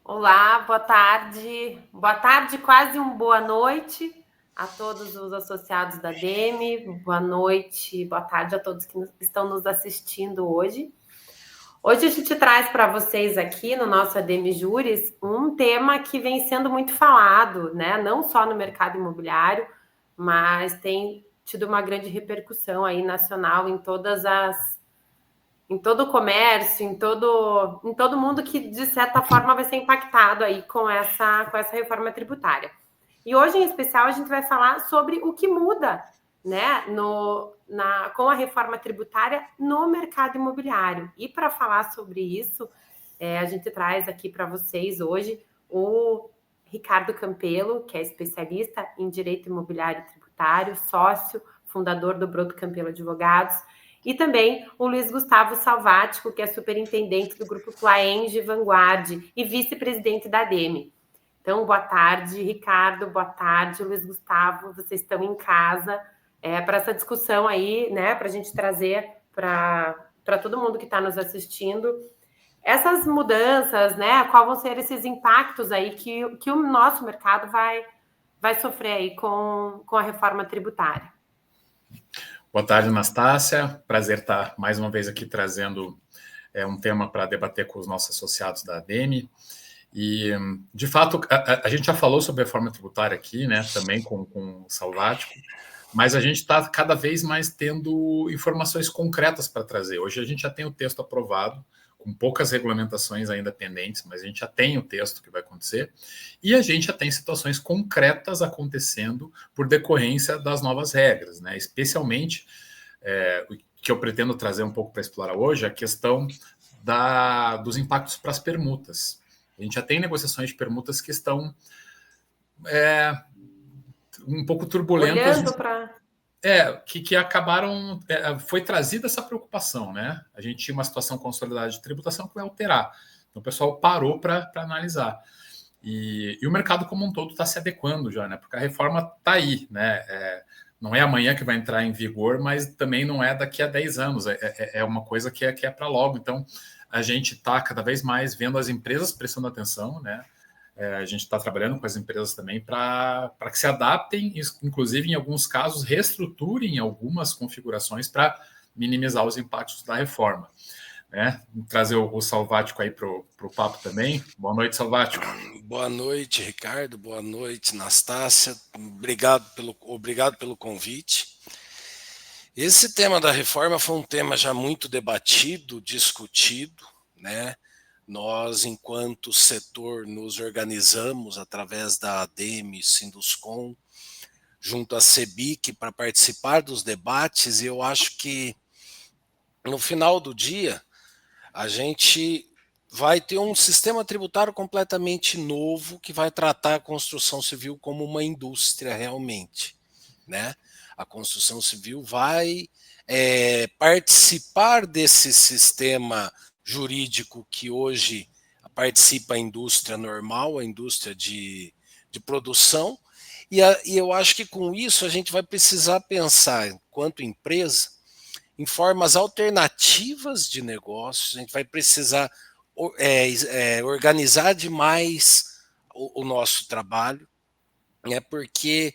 Olá, boa tarde. Boa tarde, quase uma boa noite a todos os associados da DEME. Boa noite, boa tarde a todos que estão nos assistindo hoje. Hoje a gente traz para vocês aqui no nosso ADM Júris um tema que vem sendo muito falado, né? Não só no mercado imobiliário, mas tem tido uma grande repercussão aí nacional em todo o comércio, em todo mundo que, de certa forma, vai ser impactado aí com essa reforma tributária. E hoje, em especial, a gente vai falar sobre o que muda, né, com a reforma tributária no mercado imobiliário. E para falar sobre isso, a gente traz aqui para vocês hoje o Ricardo Campelo, que é especialista em direito imobiliário e tributário, sócio, fundador do Broto Campelo Advogados, e também o Luiz Gustavo Salvático, que é superintendente do Grupo Plaenge Vanguard e vice-presidente da ADEME. Então, boa tarde, Ricardo, boa tarde, Luiz Gustavo, vocês estão em casa para essa discussão aí, né, para a gente trazer para todo mundo que está nos assistindo essas mudanças, né, quais vão ser esses impactos aí que o nosso mercado vai sofrer aí com a reforma tributária. Boa tarde, Anastácia. Prazer estar mais uma vez aqui trazendo um tema para debater com os nossos associados da ADEME. E, de fato, a gente já falou sobre a reforma tributária aqui, né, também com o Salvático, mas a gente está cada vez mais tendo informações concretas para trazer. Hoje a gente já tem o texto aprovado, com poucas regulamentações ainda pendentes, mas a gente já tem o texto que vai acontecer, e a gente já tem situações concretas acontecendo por decorrência das novas regras, né? Especialmente, o que eu pretendo trazer um pouco para explorar hoje, a questão dos impactos para as permutas. A gente já tem negociações de permutas que estão um pouco turbulentas. Olhando para... Que acabaram... foi trazida essa preocupação, né? A gente tinha uma situação consolidada de tributação que vai alterar. Então, o pessoal parou para analisar. E o mercado como um todo está se adequando já, né? Porque a reforma está aí, né? Não é amanhã que vai entrar em vigor, mas também não é daqui a 10 anos. É uma coisa que é para logo. Então, a gente está cada vez mais vendo as empresas prestando atenção, né? A gente está trabalhando com as empresas também para que se adaptem, inclusive, em alguns casos, reestruturem algumas configurações para minimizar os impactos da reforma. Né? Trazer o Salvático aí para o papo também. Boa noite, Salvático. Boa noite, Ricardo. Boa noite, Anastácia. Obrigado pelo convite. Esse tema da reforma foi um tema já muito debatido, discutido, né? Nós, enquanto setor, nos organizamos através da ADEME, Sinduscom, junto à CEBIC, para participar dos debates, e eu acho que, no final do dia, a gente vai ter um sistema tributário completamente novo que vai tratar a construção civil como uma indústria realmente, né? A construção civil vai participar desse sistema jurídico que hoje participa a indústria normal, a indústria de produção, e eu acho que com isso a gente vai precisar pensar, enquanto empresa, em formas alternativas de negócios, a gente vai precisar organizar demais o nosso trabalho, né, porque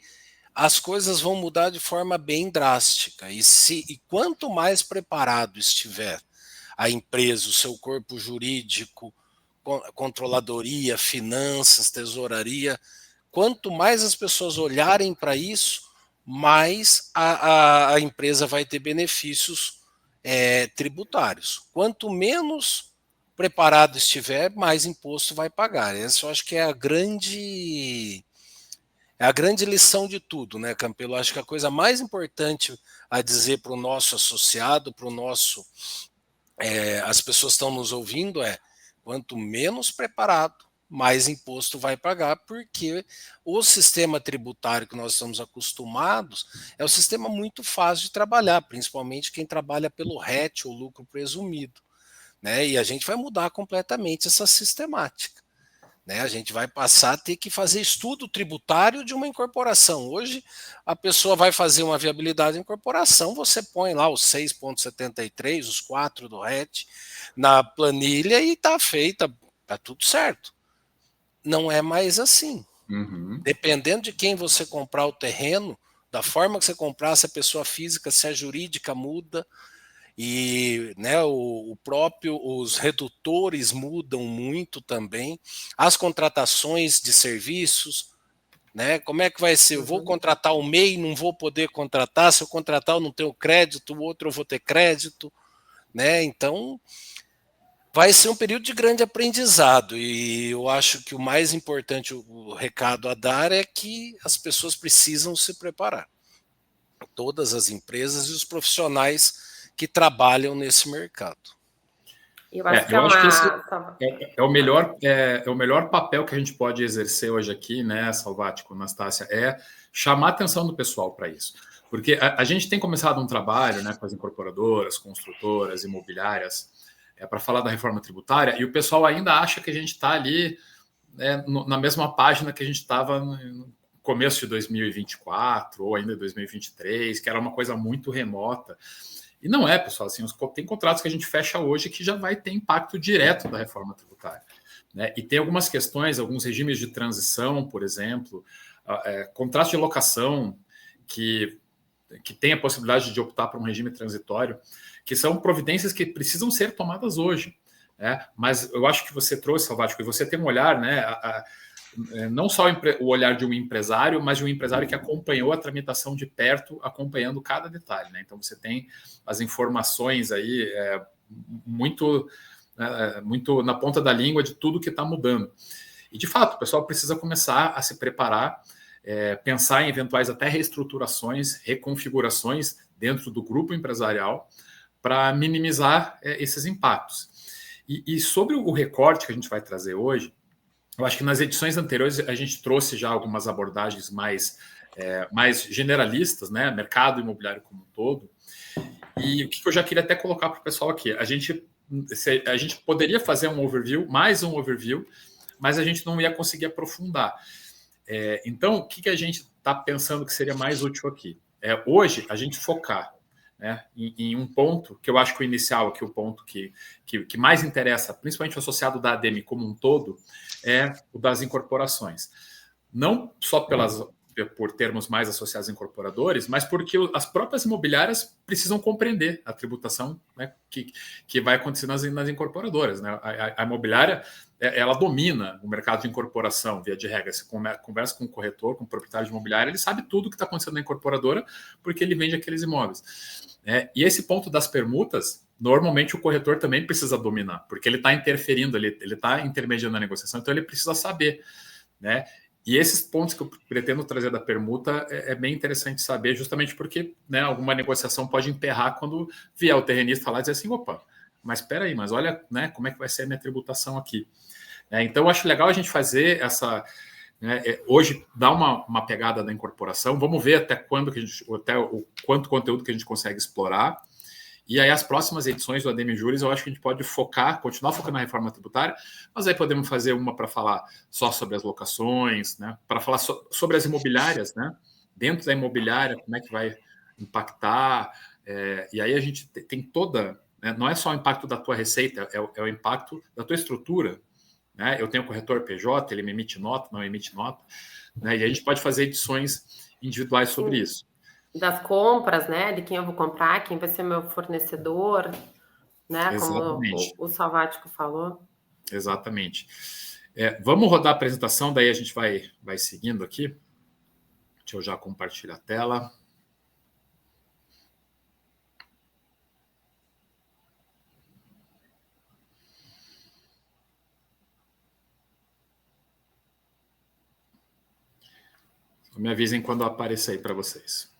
as coisas vão mudar de forma bem drástica, e quanto mais preparado estiver a empresa, o seu corpo jurídico, controladoria, finanças, tesouraria, quanto mais as pessoas olharem para isso, mais a empresa vai ter benefícios tributários. Quanto menos preparado estiver, mais imposto vai pagar. Essa eu acho que é a grande lição de tudo, né, Campelo? Acho que a coisa mais importante a dizer para o nosso associado, para o nosso... as pessoas estão nos ouvindo quanto menos preparado, mais imposto vai pagar, porque o sistema tributário que nós estamos acostumados é um sistema muito fácil de trabalhar, principalmente quem trabalha pelo RET, ou lucro presumido, né? E a gente vai mudar completamente essa sistemática, né? A gente vai passar a ter que fazer estudo tributário de uma incorporação. Hoje, a pessoa vai fazer uma viabilidade de incorporação, você põe lá os 6,73, os 4 do RET na planilha e está feita, está tudo certo. não é mais assim. Uhum. Dependendo de quem você comprar o terreno, da forma que você comprar, se a pessoa física, se a jurídica muda, e né, os redutores mudam muito também, as contratações de serviços, né? Como é que vai ser? Eu vou contratar o MEI, não vou poder contratar, se eu contratar eu não tenho crédito, o outro eu vou ter crédito, né? Então vai ser um período de grande aprendizado, e eu acho que o mais importante, o recado a dar é que as pessoas precisam se preparar. Todas as empresas e os profissionais que trabalham nesse mercado. Eu acho que eu acho que esse é o melhor papel que a gente pode exercer hoje aqui, né, Salvático, Anastácia, é chamar a atenção do pessoal para isso. Porque a gente tem começado um trabalho, né, com as incorporadoras, construtoras, imobiliárias, para falar da reforma tributária, e o pessoal ainda acha que a gente está ali, né, na mesma página que a gente estava no começo de 2024, ou ainda 2023, que era uma coisa muito remota. E não é, pessoal, assim, tem contratos que a gente fecha hoje que já vai ter impacto direto da reforma tributária, né? E tem algumas questões, alguns regimes de transição, por exemplo, contratos de locação que tem a possibilidade de optar por um regime transitório, que são providências que precisam ser tomadas hoje, né? Mas eu acho que você trouxe, Salvático, e você tem um olhar, né, não só o olhar de um empresário, mas de um empresário que acompanhou a tramitação de perto, acompanhando cada detalhe, né? Então você tem as informações aí muito na ponta da língua de tudo que está mudando. E de fato, o pessoal precisa começar a se preparar, pensar em eventuais até reestruturações, reconfigurações dentro do grupo empresarial para minimizar esses impactos. E sobre o recorte que a gente vai trazer hoje, eu acho que nas edições anteriores a gente trouxe já algumas abordagens mais generalistas, né? Mercado imobiliário como um todo. E o que eu já queria até colocar para o pessoal aqui, a gente poderia fazer mais um overview, mas a gente não ia conseguir aprofundar. Então, o que a gente está pensando que seria mais útil aqui? Hoje, a gente focar, né, em um ponto, que eu acho que o inicial aqui, o ponto que mais interessa, principalmente o associado da ADEME como um todo, é o das incorporações. Não só por termos mais associados incorporadores, mas porque as próprias imobiliárias precisam compreender a tributação, né, que vai acontecer nas incorporadoras, né? A imobiliária, ela domina o mercado de incorporação, via de regra. Você conversa com o corretor, com o proprietário de imobiliária, ele sabe tudo o que está acontecendo na incorporadora, porque ele vende aqueles imóveis. E esse ponto das permutas, normalmente o corretor também precisa dominar, porque ele está interferindo, ele está intermediando a negociação, então ele precisa saber, né? E esses pontos que eu pretendo trazer da permuta é bem interessante saber, justamente porque, né, alguma negociação pode emperrar quando vier o terrenista falar e dizer assim, opa, mas espera aí, mas olha, né, como é que vai ser a minha tributação aqui. Então, eu acho legal a gente fazer essa... hoje, dar uma pegada da incorporação, vamos ver até o quanto conteúdo que a gente consegue explorar. E aí, as próximas edições do ADEME Juris, eu acho que a gente pode continuar focando na reforma tributária, mas aí podemos fazer uma para falar só sobre as locações, né? Para falar sobre as imobiliárias, né? Dentro da imobiliária, como é que vai impactar. E aí a gente tem toda... Né? Não é só o impacto da tua receita, é o impacto da tua estrutura. Né? Eu tenho corretor PJ, ele me emite nota, não emite nota. Né? E a gente pode fazer edições individuais sobre isso. Das compras, né? De quem eu vou comprar, quem vai ser meu fornecedor, né? Exatamente. Como o Salvático falou. Exatamente. Vamos rodar a apresentação, daí a gente vai seguindo aqui. Deixa eu já compartilhar a tela. Me avisem quando aparecer aí para vocês.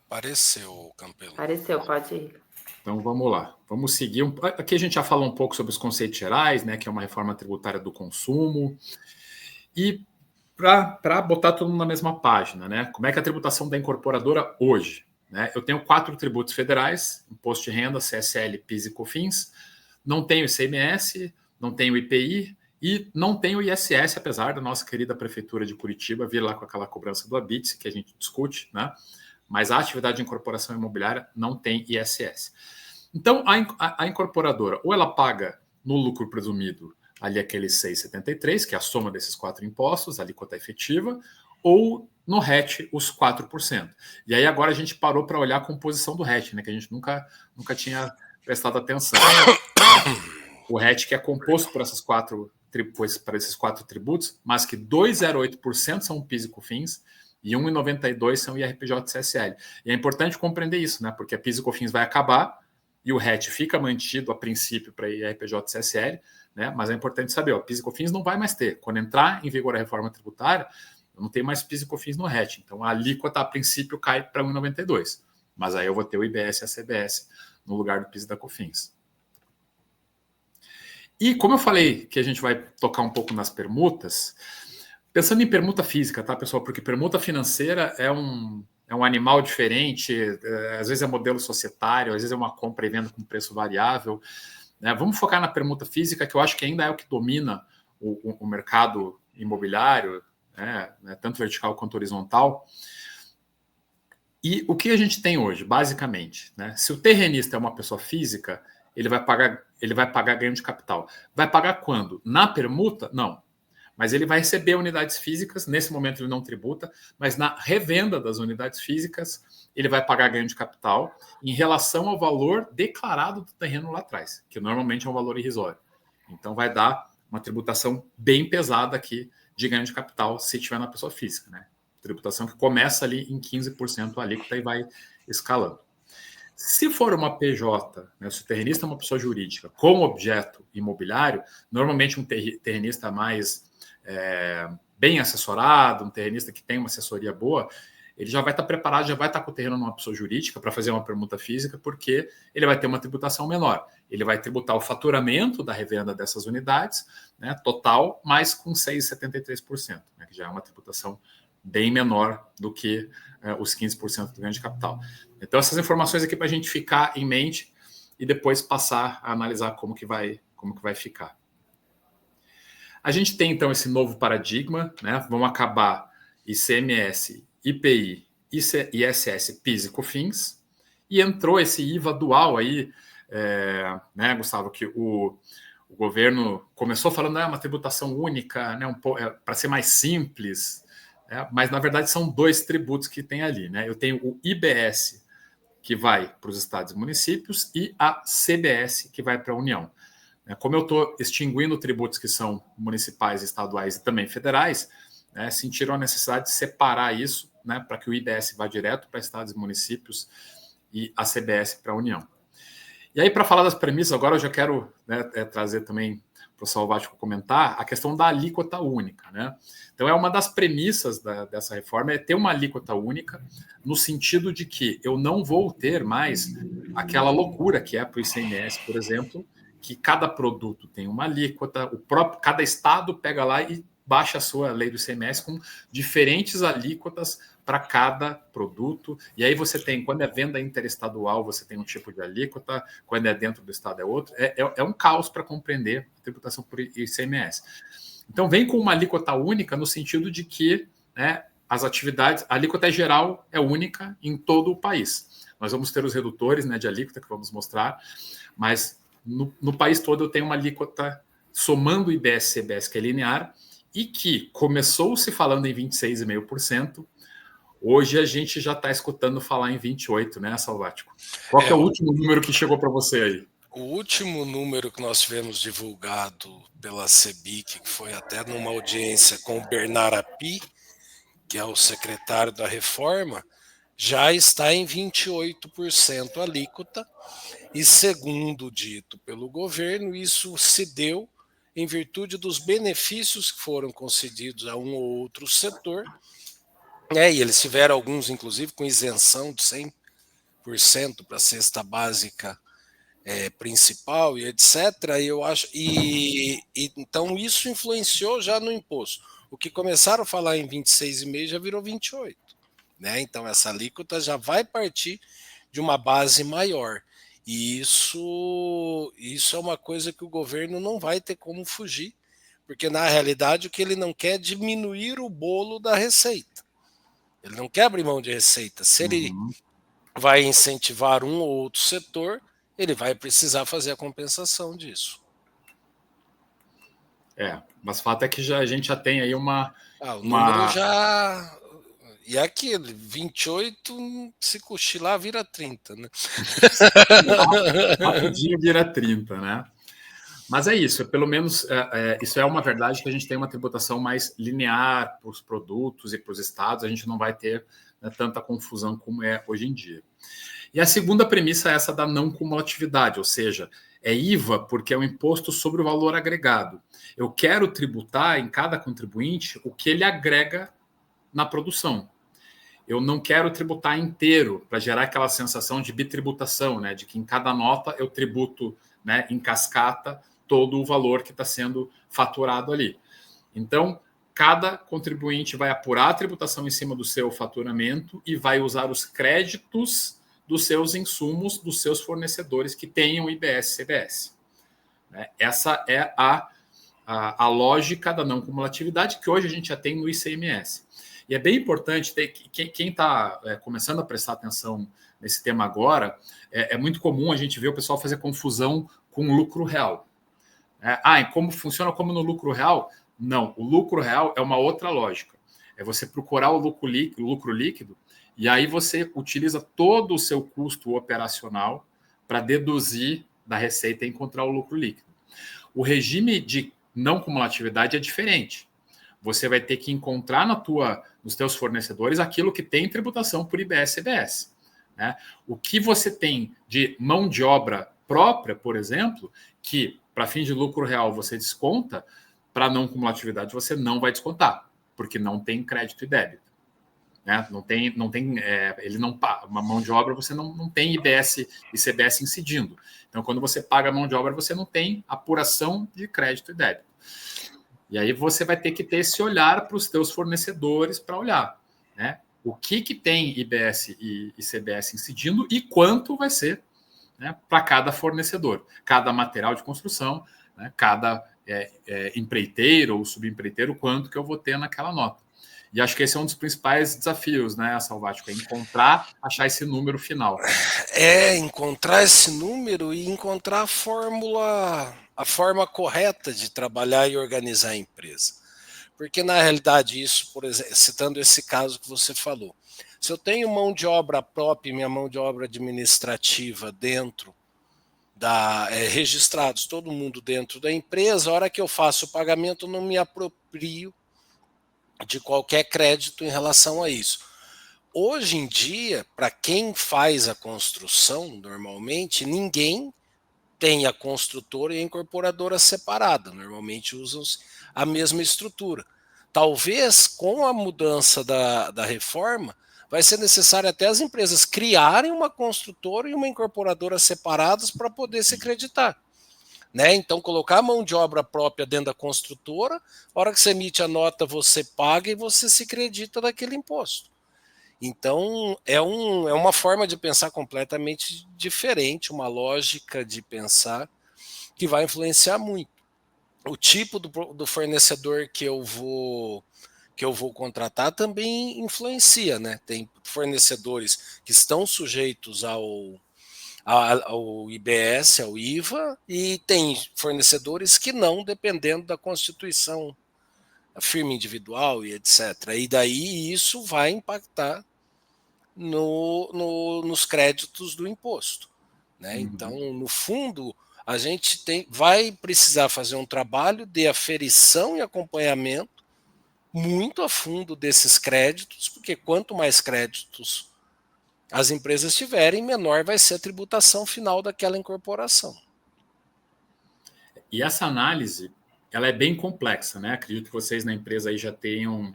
Apareceu, Campelo. Apareceu, pode ir. Então vamos lá, vamos seguir. Aqui a gente já falou um pouco sobre os conceitos gerais, né, que é uma reforma tributária do consumo. E para botar tudo na mesma página, né, como é que é a tributação da incorporadora hoje? Né? Eu tenho 4 tributos federais: imposto de renda, CSL, PIS e COFINS. Não tenho ICMS, não tenho IPI e não tenho ISS, apesar da nossa querida prefeitura de Curitiba vir lá com aquela cobrança do ABITS, que a gente discute, né? Mas a atividade de incorporação imobiliária não tem ISS. Então, a incorporadora, ou ela paga no lucro presumido ali aqueles 6,73, que é a soma desses 4 impostos, a alíquota efetiva, ou no RET os 4%. E aí agora a gente parou para olhar a composição do RET, né, que a gente nunca tinha prestado atenção. O RET que é composto por esses quatro tributos, mas que 2,08% são PIS e COFINS e 1,92% são IRPJ e CSL. E é importante compreender isso, né, porque a PIS e COFINS vai acabar e o RET fica mantido a princípio para IRPJ e CSL, né, mas é importante saber, o PIS e COFINS não vai mais ter. Quando entrar em vigor a reforma tributária, não tem mais PIS e COFINS no RET. Então, a alíquota, a princípio, cai para 1,92. Mas aí eu vou ter o IBS e a CBS no lugar do PIS e da COFINS. E como eu falei que a gente vai tocar um pouco nas permutas, pensando em permuta física, tá, pessoal? Porque permuta financeira é um animal diferente, às vezes é modelo societário, às vezes é uma compra e venda com preço variável. Né? Vamos focar na permuta física, que eu acho que ainda é o que domina o mercado imobiliário, né, tanto vertical quanto horizontal. E o que a gente tem hoje, basicamente, né? Se o terrenista é uma pessoa física, ele vai pagar ganho de capital. Vai pagar quando? Na permuta? Não. Mas ele vai receber unidades físicas, nesse momento ele não tributa, mas na revenda das unidades físicas, ele vai pagar ganho de capital em relação ao valor declarado do terreno lá atrás, que normalmente é um valor irrisório. Então vai dar uma tributação bem pesada aqui de ganho de capital se tiver na pessoa física, né? Tributação que começa ali em 15% a alíquota e vai escalando. Se for uma PJ, né, se o terrenista é uma pessoa jurídica com objeto imobiliário, normalmente um terrenista mais bem assessorado, um terrenista que tem uma assessoria boa, ele já vai estar preparado, já vai estar com o terreno numa pessoa jurídica para fazer uma permuta física, porque ele vai ter uma tributação menor. Ele vai tributar o faturamento da revenda dessas unidades, né, total, mas com 6,73%, né, que já é uma tributação bem menor do que os 15% do ganho de capital. Então, essas informações aqui para a gente ficar em mente e depois passar a analisar como que vai ficar. A gente tem, então, esse novo paradigma, né? Vão acabar ICMS, IPI, ISS, PIS e COFINS, e entrou esse IVA dual aí, né, Gustavo, que o governo começou falando uma tributação única, né, para ser mais simples, mas, na verdade, são 2 tributos que tem ali, né? Eu tenho o IBS, que vai para os estados e municípios, e a CBS, que vai para a União. Como eu estou extinguindo tributos que são municipais, estaduais e também federais, né, sentiram a necessidade de separar isso, né, para que o IBS vá direto para estados e municípios e a CBS para a União. E aí, para falar das premissas, agora eu já quero, né, trazer também para o Salvático comentar a questão da alíquota única. Né? Então, uma das premissas dessa reforma é ter uma alíquota única, no sentido de que eu não vou ter mais aquela loucura que é para o ICMS, por exemplo, que cada produto tem uma alíquota, cada estado pega lá e baixa a sua lei do ICMS com diferentes alíquotas para cada produto. E aí você tem, quando é venda interestadual, você tem um tipo de alíquota, quando é dentro do estado é outro. É um caos para compreender a tributação por ICMS. Então, vem com uma alíquota única no sentido de que, né, as atividades, a alíquota geral é única em todo o país. Nós vamos ter os redutores, né, de alíquota que vamos mostrar, mas no país todo eu tenho uma alíquota somando o IBS e CBS, que é linear, e que começou se falando em 26,5%, hoje a gente já está escutando falar em 28%, né, Salvático? Qual que é o último número que chegou para você aí? O último número que nós tivemos divulgado pela CEBIC, que foi até numa audiência com o Bernard Api, que é o secretário da reforma, já está em 28% alíquota, e segundo dito pelo governo, isso se deu em virtude dos benefícios que foram concedidos a um ou outro setor, né, e eles tiveram alguns, inclusive, com isenção de 100% para a cesta básica principal e etc. E eu acho, então isso influenciou já no imposto. O que começaram a falar em 26,5% já virou 28%. Né? Então essa alíquota já vai partir de uma base maior. E isso é uma coisa que o governo não vai ter como fugir, porque na realidade o que ele não quer é diminuir o bolo da receita. Ele não quer abrir mão de receita. Se ele vai incentivar um ou outro setor, ele vai precisar fazer a compensação disso. Mas o fato é que a gente já tem aí o número já... E é aquilo, 28, se cochilar, vira 30, né? Rapidinho vira 30, né? Mas é isso, pelo menos isso é uma verdade, que a gente tem uma tributação mais linear para os produtos e para os estados, a gente não vai ter, né, tanta confusão como é hoje em dia. E a segunda premissa é essa da não cumulatividade, ou seja, é IVA porque é um imposto sobre o valor agregado. Eu quero tributar em cada contribuinte o que ele agrega na produção. Eu não quero tributar inteiro para gerar aquela sensação de bitributação, né? De que em cada nota eu tributo, né, em cascata todo o valor que está sendo faturado ali. Então, cada contribuinte vai apurar a tributação em cima do seu faturamento e vai usar os créditos dos seus insumos, dos seus fornecedores que tenham IBS e CBS. Essa é a lógica da não cumulatividade que hoje a gente já tem no ICMS. E é bem importante, quem está começando a prestar atenção nesse tema agora, é muito comum a gente ver o pessoal fazer confusão com o lucro real. E como funciona como no lucro real? Não, o lucro real é uma outra lógica. É você procurar o lucro líquido e aí você utiliza todo o seu custo operacional para deduzir da receita e encontrar o lucro líquido. O regime de não cumulatividade é diferente. Você vai ter que encontrar nos teus fornecedores aquilo que tem tributação por IBS e CBS. Né? O que você tem de mão de obra própria, por exemplo, que para fins de lucro real você desconta, para não cumulatividade você não vai descontar, porque não tem crédito e débito. Né? Uma mão de obra você não tem IBS e CBS incidindo. Então, quando você paga a mão de obra, você não tem apuração de crédito e débito. E aí você vai ter que ter esse olhar para os teus fornecedores para olhar, né? O que tem IBS e CBS incidindo e quanto vai ser, né, para cada fornecedor, cada material de construção, né, cada empreiteiro ou subempreiteiro, quanto que eu vou ter naquela nota. E acho que esse é um dos principais desafios, né, Salvático, é achar esse número final. Encontrar esse número e encontrar a forma correta de trabalhar e organizar a empresa. Porque, na realidade, isso, por exemplo, citando esse caso que você falou, se eu tenho mão de obra própria e minha mão de obra administrativa dentro registrados, todo mundo dentro da empresa, a hora que eu faço o pagamento, eu não me aproprio de qualquer crédito em relação a isso. Hoje em dia, para quem faz a construção, normalmente, ninguém tem a construtora e a incorporadora separada. Normalmente usam a mesma estrutura. Talvez, com a mudança da reforma, vai ser necessário até as empresas criarem uma construtora e uma incorporadora separadas para poder se creditar. Né? Então, colocar a mão de obra própria dentro da construtora, a hora que você emite a nota, você paga e você se credita daquele imposto. Então, é uma forma de pensar completamente diferente, uma lógica de pensar que vai influenciar muito. O tipo do fornecedor que eu vou contratar também influencia, né? Tem fornecedores que estão sujeitos ao IBS, ao IVA, e tem fornecedores que não, dependendo da constituição, a firma individual e etc. E daí isso vai impactar nos créditos do imposto. Né? Uhum. Então, no fundo, a gente vai precisar fazer um trabalho de aferição e acompanhamento muito a fundo desses créditos, porque quanto mais créditos as empresas tiverem, menor vai ser a tributação final daquela incorporação. E essa análise, ela é bem complexa, né? Acredito que vocês na empresa aí já tenham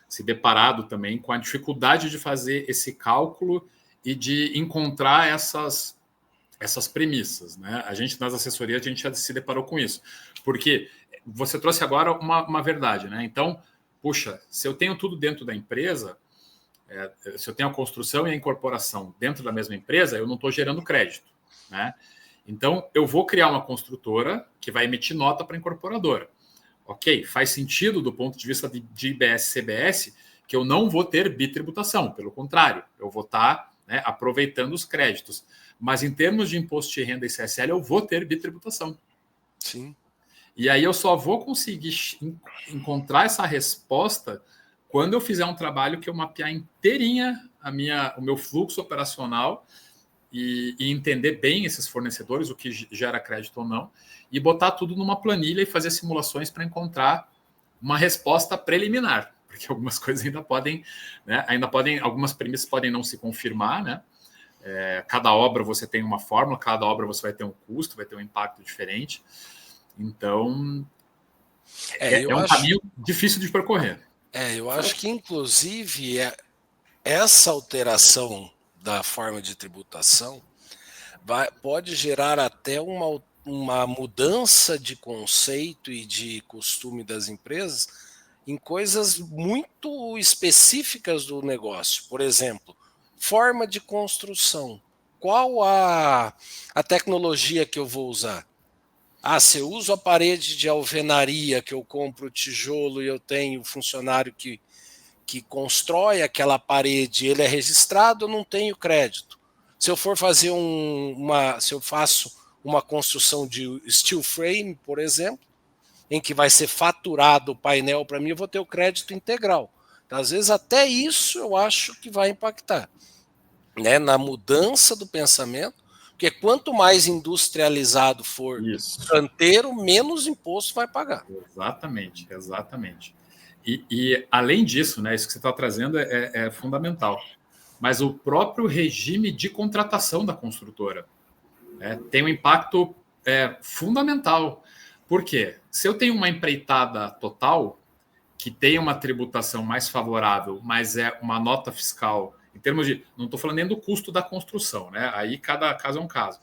se deparado também com a dificuldade de fazer esse cálculo e de encontrar essas premissas, né? A gente, nas assessorias, a gente já se deparou com isso. Porque você trouxe agora uma verdade, né? Então, puxa, se eu tenho tudo dentro da empresa, se eu tenho a construção e a incorporação dentro da mesma empresa, eu não estou gerando crédito, né? Então, eu vou criar uma construtora que vai emitir nota para a incorporadora. Ok, faz sentido do ponto de vista de IBS e CBS que eu não vou ter bitributação, pelo contrário, eu vou estar né, aproveitando os créditos. Mas em termos de imposto de renda e CSL, eu vou ter bitributação. Sim. E aí eu só vou conseguir encontrar essa resposta quando eu fizer um trabalho que eu mapear inteirinha o meu fluxo operacional e entender bem esses fornecedores, o que gera crédito ou não, e botar tudo numa planilha e fazer simulações para encontrar uma resposta preliminar, porque algumas coisas ainda podem, né, algumas premissas podem não se confirmar, né? Cada obra você tem uma fórmula, cada obra você vai ter um custo, vai ter um impacto diferente. Então, é um caminho difícil de percorrer. Eu acho que, inclusive, essa alteração da forma de tributação pode gerar até uma mudança de conceito e de costume das empresas em coisas muito específicas do negócio. Por exemplo, forma de construção. Qual a tecnologia que eu vou usar? Se eu uso a parede de alvenaria, que eu compro tijolo e eu tenho funcionário que constrói aquela parede, ele é registrado, eu não tenho crédito. Se eu for fazer se eu faço uma construção de steel frame, por exemplo, em que vai ser faturado o painel para mim, eu vou ter o crédito integral. Então, às vezes, até isso eu acho que vai impactar, né, na mudança do pensamento, porque quanto mais industrializado for o canteiro, menos imposto vai pagar. Exatamente. E além disso, né, isso que você está trazendo é fundamental. Mas o próprio regime de contratação da construtora, né, tem um impacto fundamental. Por quê? Se eu tenho uma empreitada total, que tem uma tributação mais favorável, mas é uma nota fiscal, em termos de... Não estou falando nem do custo da construção, né? Aí cada caso é um caso.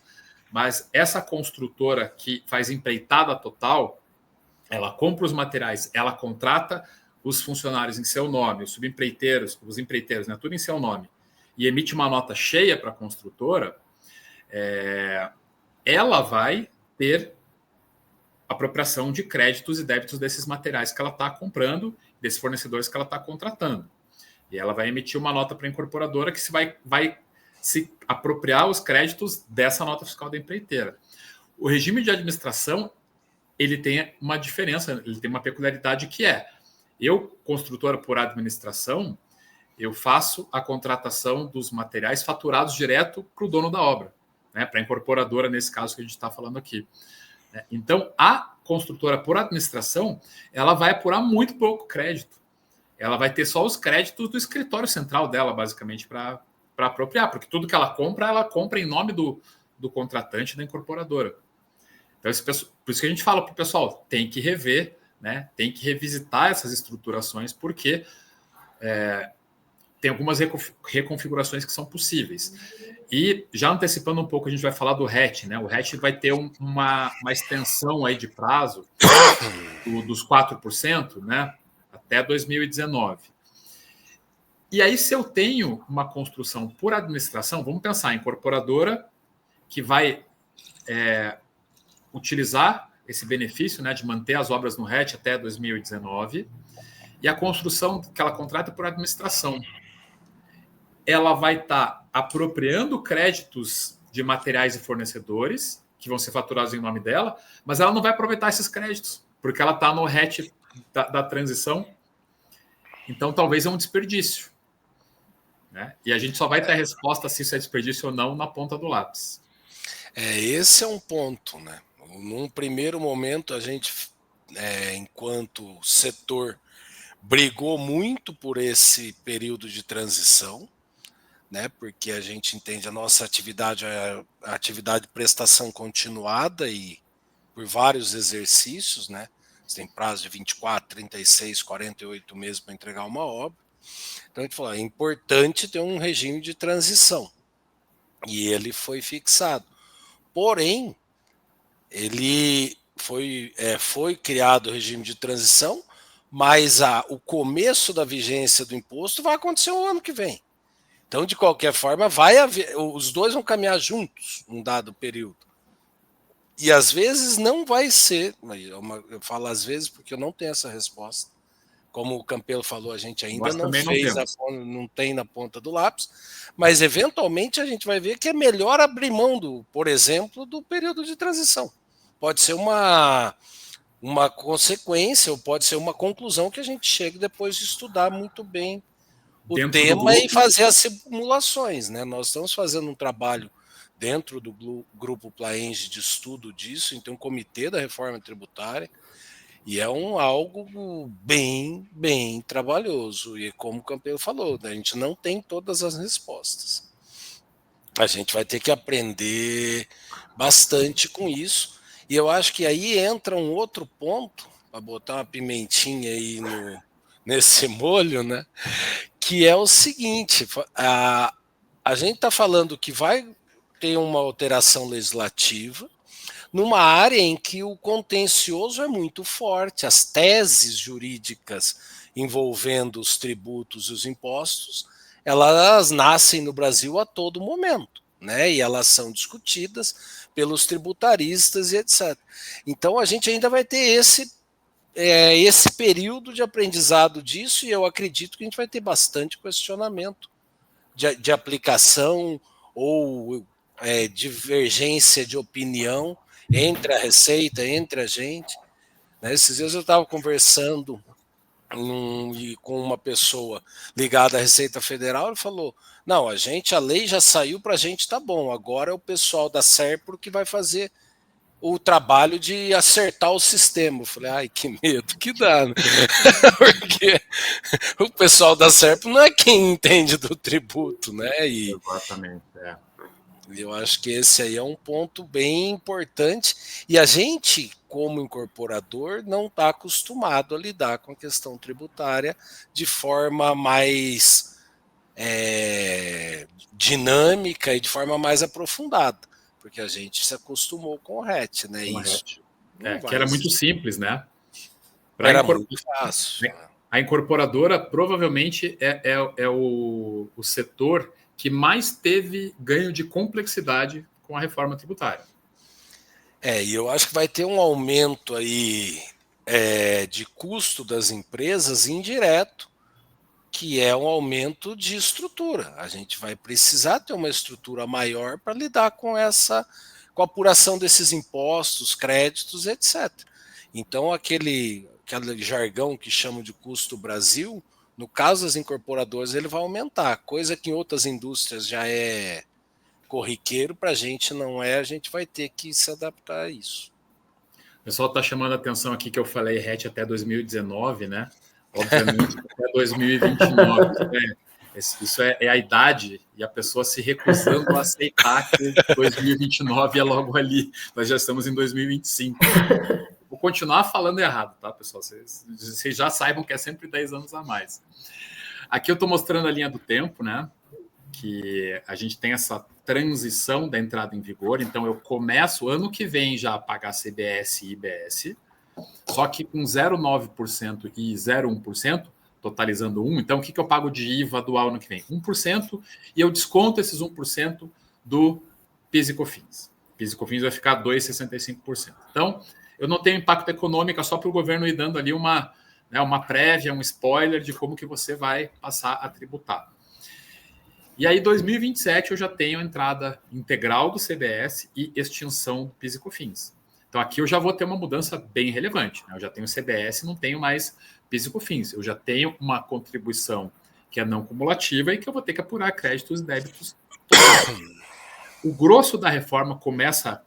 Mas essa construtora que faz empreitada total, ela compra os materiais, ela contrata os funcionários em seu nome, os subempreiteiros, os empreiteiros, né, tudo em seu nome, e emite uma nota cheia para a construtora, ela vai ter apropriação de créditos e débitos desses materiais que ela está comprando, desses fornecedores que ela está contratando. E ela vai emitir uma nota para a incorporadora que vai se apropriar os créditos dessa nota fiscal da empreiteira. O regime de administração, ele tem uma diferença, ele tem uma peculiaridade que eu, construtora por administração, eu faço a contratação dos materiais faturados direto para o dono da obra, né, para a incorporadora, nesse caso que a gente está falando aqui. Então, a construtora por administração, ela vai apurar muito pouco crédito. Ela vai ter só os créditos do escritório central dela, basicamente, para apropriar, porque tudo que ela compra em nome do contratante da incorporadora. Então, por isso que a gente fala para o pessoal, tem que rever, né? Tem que revisitar essas estruturações, porque tem algumas reconfigurações que são possíveis. E já antecipando um pouco, a gente vai falar do RET, né? O RET vai ter uma extensão aí de prazo dos 4%, né? Até 2019. E aí, se eu tenho uma construção por administração, vamos pensar em incorporadora que vai utilizar esse benefício, né, de manter as obras no RET até 2019, e a construção que ela contrata por administração. Ela vai estar apropriando créditos de materiais e fornecedores, que vão ser faturados em nome dela, mas ela não vai aproveitar esses créditos, porque ela está no RET da transição. Então, talvez é um desperdício, né? E a gente só vai ter a resposta se isso é desperdício ou não na ponta do lápis. Esse é um ponto, né? Num primeiro momento, a gente, enquanto setor, brigou muito por esse período de transição, né? Porque a gente entende a nossa atividade, a atividade de prestação continuada e por vários exercícios, né? Você tem prazo de 24, 36, 48 meses para entregar uma obra. Então a gente falou, é importante ter um regime de transição. E ele foi fixado. Porém, ele foi criado o regime de transição, mas o começo da vigência do imposto vai acontecer o ano que vem. Então, de qualquer forma, os dois vão caminhar juntos um dado período. E às vezes não vai ser, eu falo às vezes porque eu não tenho essa resposta, como o Campelo falou, a gente ainda Nós não também não fez, temos. não tem na ponta do lápis, mas eventualmente a gente vai ver que é melhor abrir mão, por exemplo, do período de transição. Pode ser uma consequência, ou pode ser uma conclusão que a gente chegue depois de estudar muito bem o Dentro do tema e grupo, fazer as simulações, né? Nós estamos fazendo um trabalho dentro do grupo Plaenge de estudo disso, então um comitê da reforma tributária, e é algo bem trabalhoso. E como o Campelo falou, a gente não tem todas as respostas. A gente vai ter que aprender bastante com isso. E eu acho que aí entra um outro ponto, para botar uma pimentinha aí nesse molho, né? Que é o seguinte: a gente está falando que vai ter uma alteração legislativa numa área em que o contencioso é muito forte, as teses jurídicas envolvendo os tributos e os impostos, elas nascem no Brasil a todo momento, né? E elas são discutidas pelos tributaristas e etc. Então a gente ainda vai ter esse período de aprendizado disso, e eu acredito que a gente vai ter bastante questionamento de aplicação ou divergência de opinião entre a Receita, entre a gente. Né? Esses dias eu estava conversando com uma pessoa ligada à Receita Federal, ele falou: não, a lei já saiu para a gente, tá bom, agora é o pessoal da SERPRO que vai fazer o trabalho de acertar o sistema. Eu falei, ai, que medo que dá, né? Porque o pessoal da SERPRO não é quem entende do tributo, né? E exatamente, eu acho que esse aí é um ponto bem importante, e a gente, como incorporador, não está acostumado a lidar com a questão tributária de forma mais dinâmica e de forma mais aprofundada, porque a gente se acostumou com o RET, né? Isso. Que era muito simples, né? Era muito fácil. A incorporadora provavelmente é o setor que mais teve ganho de complexidade com a reforma tributária. E eu acho que vai ter um aumento aí de custo das empresas indireto, que é um aumento de estrutura. A gente vai precisar ter uma estrutura maior para lidar com a apuração desses impostos, créditos, etc. Então, aquele jargão que chamam de custo Brasil, no caso das incorporadoras, ele vai aumentar, coisa que em outras indústrias já é corriqueiro, para a gente não é, a gente vai ter que se adaptar a isso. O pessoal está chamando a atenção aqui que eu falei RET até 2019, né? Obviamente, até 2029. Isso é a idade e a pessoa se recusando a aceitar que 2029 é logo ali. Nós já estamos em 2025. Vou continuar falando errado, tá, pessoal? Vocês já saibam que é sempre 10 anos a mais. Aqui eu estou mostrando a linha do tempo, né? Que a gente tem essa transição da entrada em vigor. Então, eu começo ano que vem já a pagar CBS e IBS, só que com 0,9% e 0,1%, totalizando 1%. Então, o que eu pago de IVA dual ano que vem? 1%, e eu desconto esses 1% do PIS e COFINS. PIS e COFINS vai ficar 2,65%. Então, eu não tenho impacto econômico, é só para o governo ir dando ali uma prévia, um spoiler de como que você vai passar a tributar. E aí, 2027, eu já tenho a entrada integral do CBS e extinção do PIS e COFINS. Então, aqui eu já vou ter uma mudança bem relevante. Né? Eu já tenho CBS, não tenho mais PIS e COFINS. Eu já tenho uma contribuição que é não cumulativa e que eu vou ter que apurar créditos e débitos. O grosso da reforma começa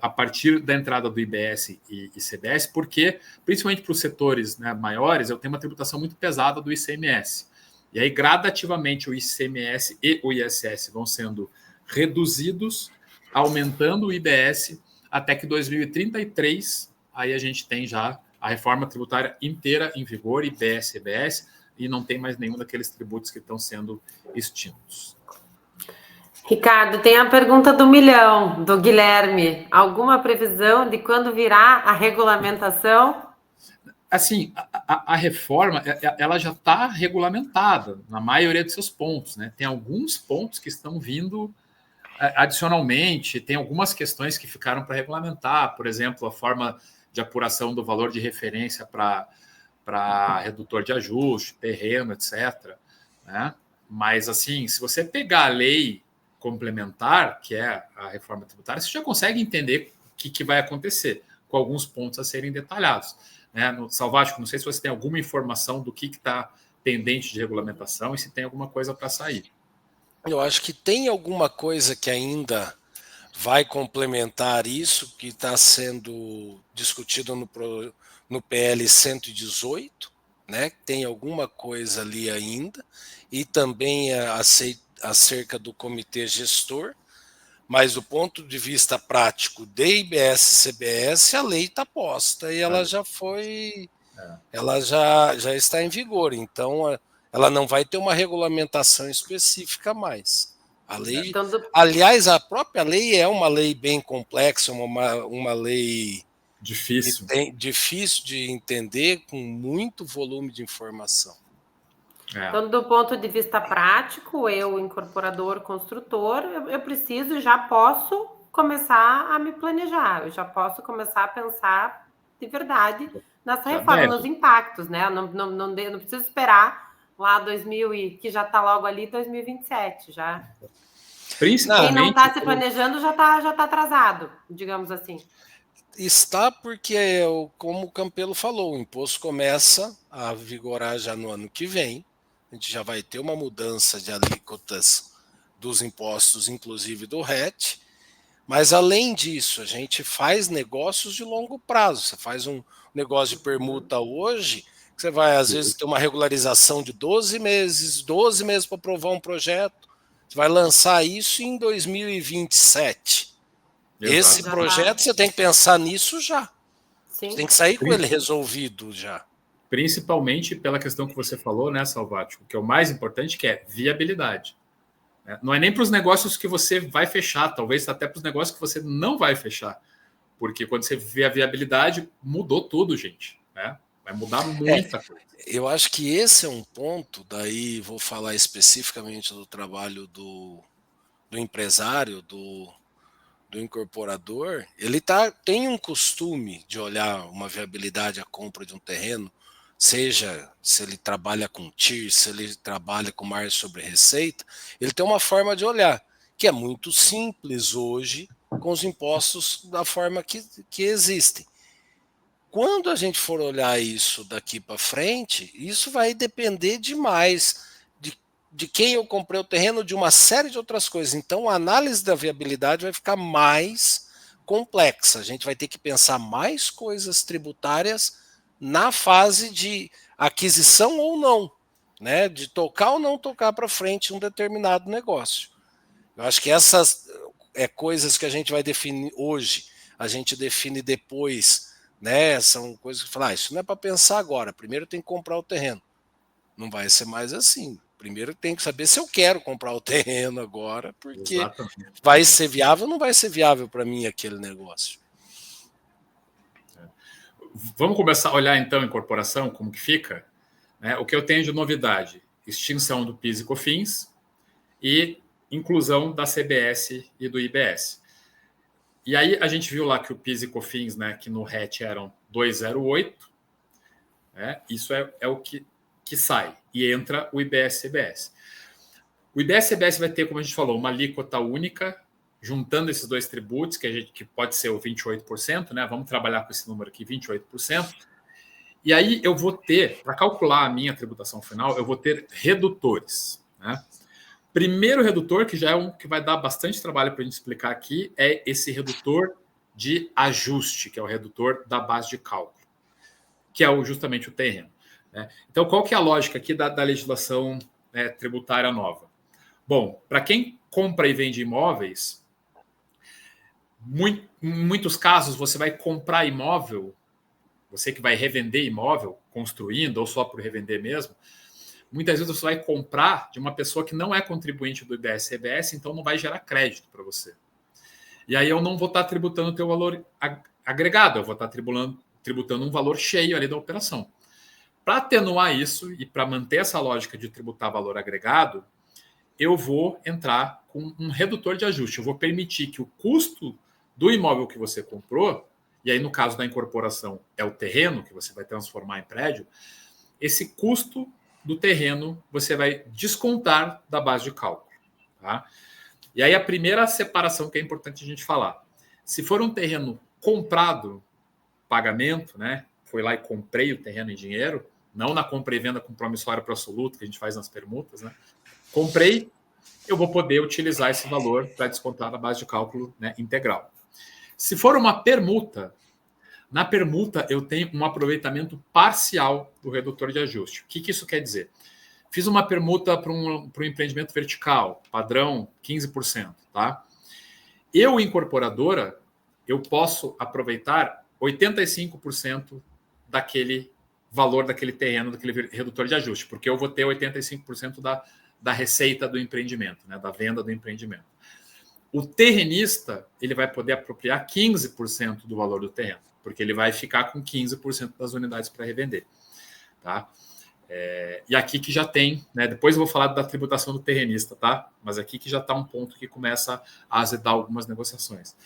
a partir da entrada do IBS e CBS, porque, principalmente para os setores, né, maiores, eu tenho uma tributação muito pesada do ICMS. E aí, gradativamente, o ICMS e o ISS vão sendo reduzidos, aumentando o IBS, até que 2033, aí a gente tem já a reforma tributária inteira em vigor, IBS, CBS, e não tem mais nenhum daqueles tributos que estão sendo extintos. Ricardo, tem a pergunta do milhão, do Guilherme. Alguma previsão de quando virá a regulamentação? Assim, a reforma, ela já está regulamentada na maioria dos seus pontos, né? Tem alguns pontos que estão vindo adicionalmente, tem algumas questões que ficaram para regulamentar, por exemplo, a forma de apuração do valor de referência para para redutor de ajuste, terreno, etc., né? Mas, assim, se você pegar a lei complementar, que é a reforma tributária, você já consegue entender o que vai acontecer, com alguns pontos a serem detalhados. Né? No Salvático, não sei se você tem alguma informação do que está pendente de regulamentação e se tem alguma coisa para sair. Eu acho que tem alguma coisa que ainda vai complementar isso, que está sendo discutido no PL 118, né? Tem alguma coisa ali ainda, e também acerca do comitê gestor, mas do ponto de vista prático de IBS-CBS, a lei está posta e ela já foi, ela já está em vigor, então ela não vai ter uma regulamentação específica mais. A lei, aliás, a própria lei é uma lei bem complexa, uma lei difícil de entender, com muito volume de informação. Então, do ponto de vista prático, eu, incorporador, construtor, eu preciso e já posso começar a me planejar, eu já posso começar a pensar de verdade nessa reforma, nos impactos, né? Eu não preciso esperar lá 2000 que já está logo ali 2027, já. Quem não está se planejando já tá atrasado, digamos assim. Está porque, como o Campelo falou, o imposto começa a vigorar já no ano que vem. A gente já vai ter uma mudança de alíquotas dos impostos, inclusive do RET. Mas, além disso, a gente faz negócios de longo prazo. Você faz um negócio de permuta hoje, você vai, às vezes, ter uma regularização de 12 meses para aprovar um projeto. Você vai lançar isso em 2027. Esse projeto, você tem que pensar nisso já. Sim. Você tem que sair com ele resolvido já. Principalmente pela questão que você falou, né, Salvático, que é o mais importante, que é viabilidade. Não é nem para os negócios que você vai fechar, talvez até para os negócios que você não vai fechar. Porque quando você vê a viabilidade, mudou tudo, gente. Né? Vai mudar muita coisa. Eu acho que esse é um ponto, daí vou falar especificamente do trabalho do empresário, do incorporador. Ele tem um costume de olhar uma viabilidade à compra de um terreno, seja se ele trabalha com TIR, se ele trabalha com margem sobre receita, ele tem uma forma de olhar, que é muito simples hoje, com os impostos da forma que existem. Quando a gente for olhar isso daqui para frente, isso vai depender demais de quem eu comprei o terreno, de uma série de outras coisas. Então, a análise da viabilidade vai ficar mais complexa. A gente vai ter que pensar mais coisas tributárias na fase de aquisição ou não, né? De tocar ou não tocar para frente um determinado negócio. Eu acho que essas coisas que a gente vai definir hoje, a gente define depois, né? São coisas que falam, isso não é para pensar agora, primeiro tem que comprar o terreno. Não vai ser mais assim. Primeiro tem que saber se eu quero comprar o terreno agora, porque exatamente. Vai ser viável ou não vai ser viável para mim aquele negócio. Vamos começar a olhar então a incorporação, como que fica? O que eu tenho de novidade? Extinção do PIS e COFINS e inclusão da CBS e do IBS. E aí a gente viu lá que o PIS e COFINS, né, que no RET eram 208, isso é o que sai, e entra o IBS-CBS. O IBS-CBS vai ter, como a gente falou, uma alíquota única, juntando esses dois tributos, que pode ser o 28%, né? Vamos trabalhar com esse número aqui, 28%. E aí eu vou ter, para calcular a minha tributação final, eu vou ter redutores. Né? Primeiro redutor, que já é um que vai dar bastante trabalho para a gente explicar aqui, é esse redutor de ajuste, que é o redutor da base de cálculo, que é justamente o terreno. Então, qual que é a lógica aqui da legislação tributária nova? Bom, para quem compra e vende imóveis, em muitos casos você vai comprar imóvel, você que vai revender imóvel, construindo ou só por revender mesmo, muitas vezes você vai comprar de uma pessoa que não é contribuinte do IBS-CBS, então não vai gerar crédito para você. E aí eu não vou estar tributando o teu valor agregado, eu vou estar tributando um valor cheio ali da operação. Para atenuar isso e para manter essa lógica de tributar valor agregado, eu vou entrar com um redutor de ajuste. Eu vou permitir que o custo do imóvel que você comprou, e aí no caso da incorporação é o terreno que você vai transformar em prédio, esse custo do terreno você vai descontar da base de cálculo. Tá? E aí a primeira separação que é importante a gente falar. Se for um terreno comprado, pagamento, né? Foi lá e comprei o terreno em dinheiro, não na compra e venda com promissório para absoluto, que a gente faz nas permutas, né? Comprei, eu vou poder utilizar esse valor para descontar da base de cálculo, né, integral. Se for uma permuta, na permuta eu tenho um aproveitamento parcial do redutor de ajuste. O que isso quer dizer? Fiz uma permuta para um empreendimento vertical, padrão 15%. Tá? Eu, incorporadora, eu posso aproveitar 85% daquele valor daquele terreno, daquele redutor de ajuste, porque eu vou ter 85% da receita do empreendimento, né, da venda do empreendimento. O terrenista, ele vai poder apropriar 15% do valor do terreno, porque ele vai ficar com 15% das unidades para revender. Tá? E aqui que já tem, né, depois eu vou falar da tributação do terrenista, tá? Mas aqui que já está um ponto que começa a azedar algumas negociações.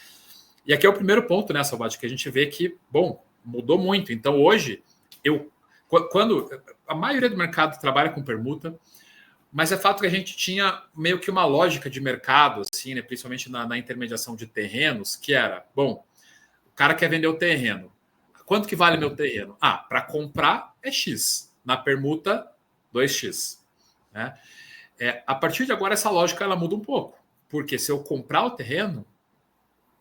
E aqui é o primeiro ponto, né, Salvati, que a gente vê que, bom, mudou muito. Então, hoje, quando a maioria do mercado trabalha com permuta, mas é fato que a gente tinha meio que uma lógica de mercado, assim, né, principalmente na intermediação de terrenos, que era, bom, o cara quer vender o terreno. Quanto que vale meu terreno? Para comprar é X. Na permuta, 2x. Né? A partir de agora, essa lógica ela muda um pouco. Porque se eu comprar o terreno,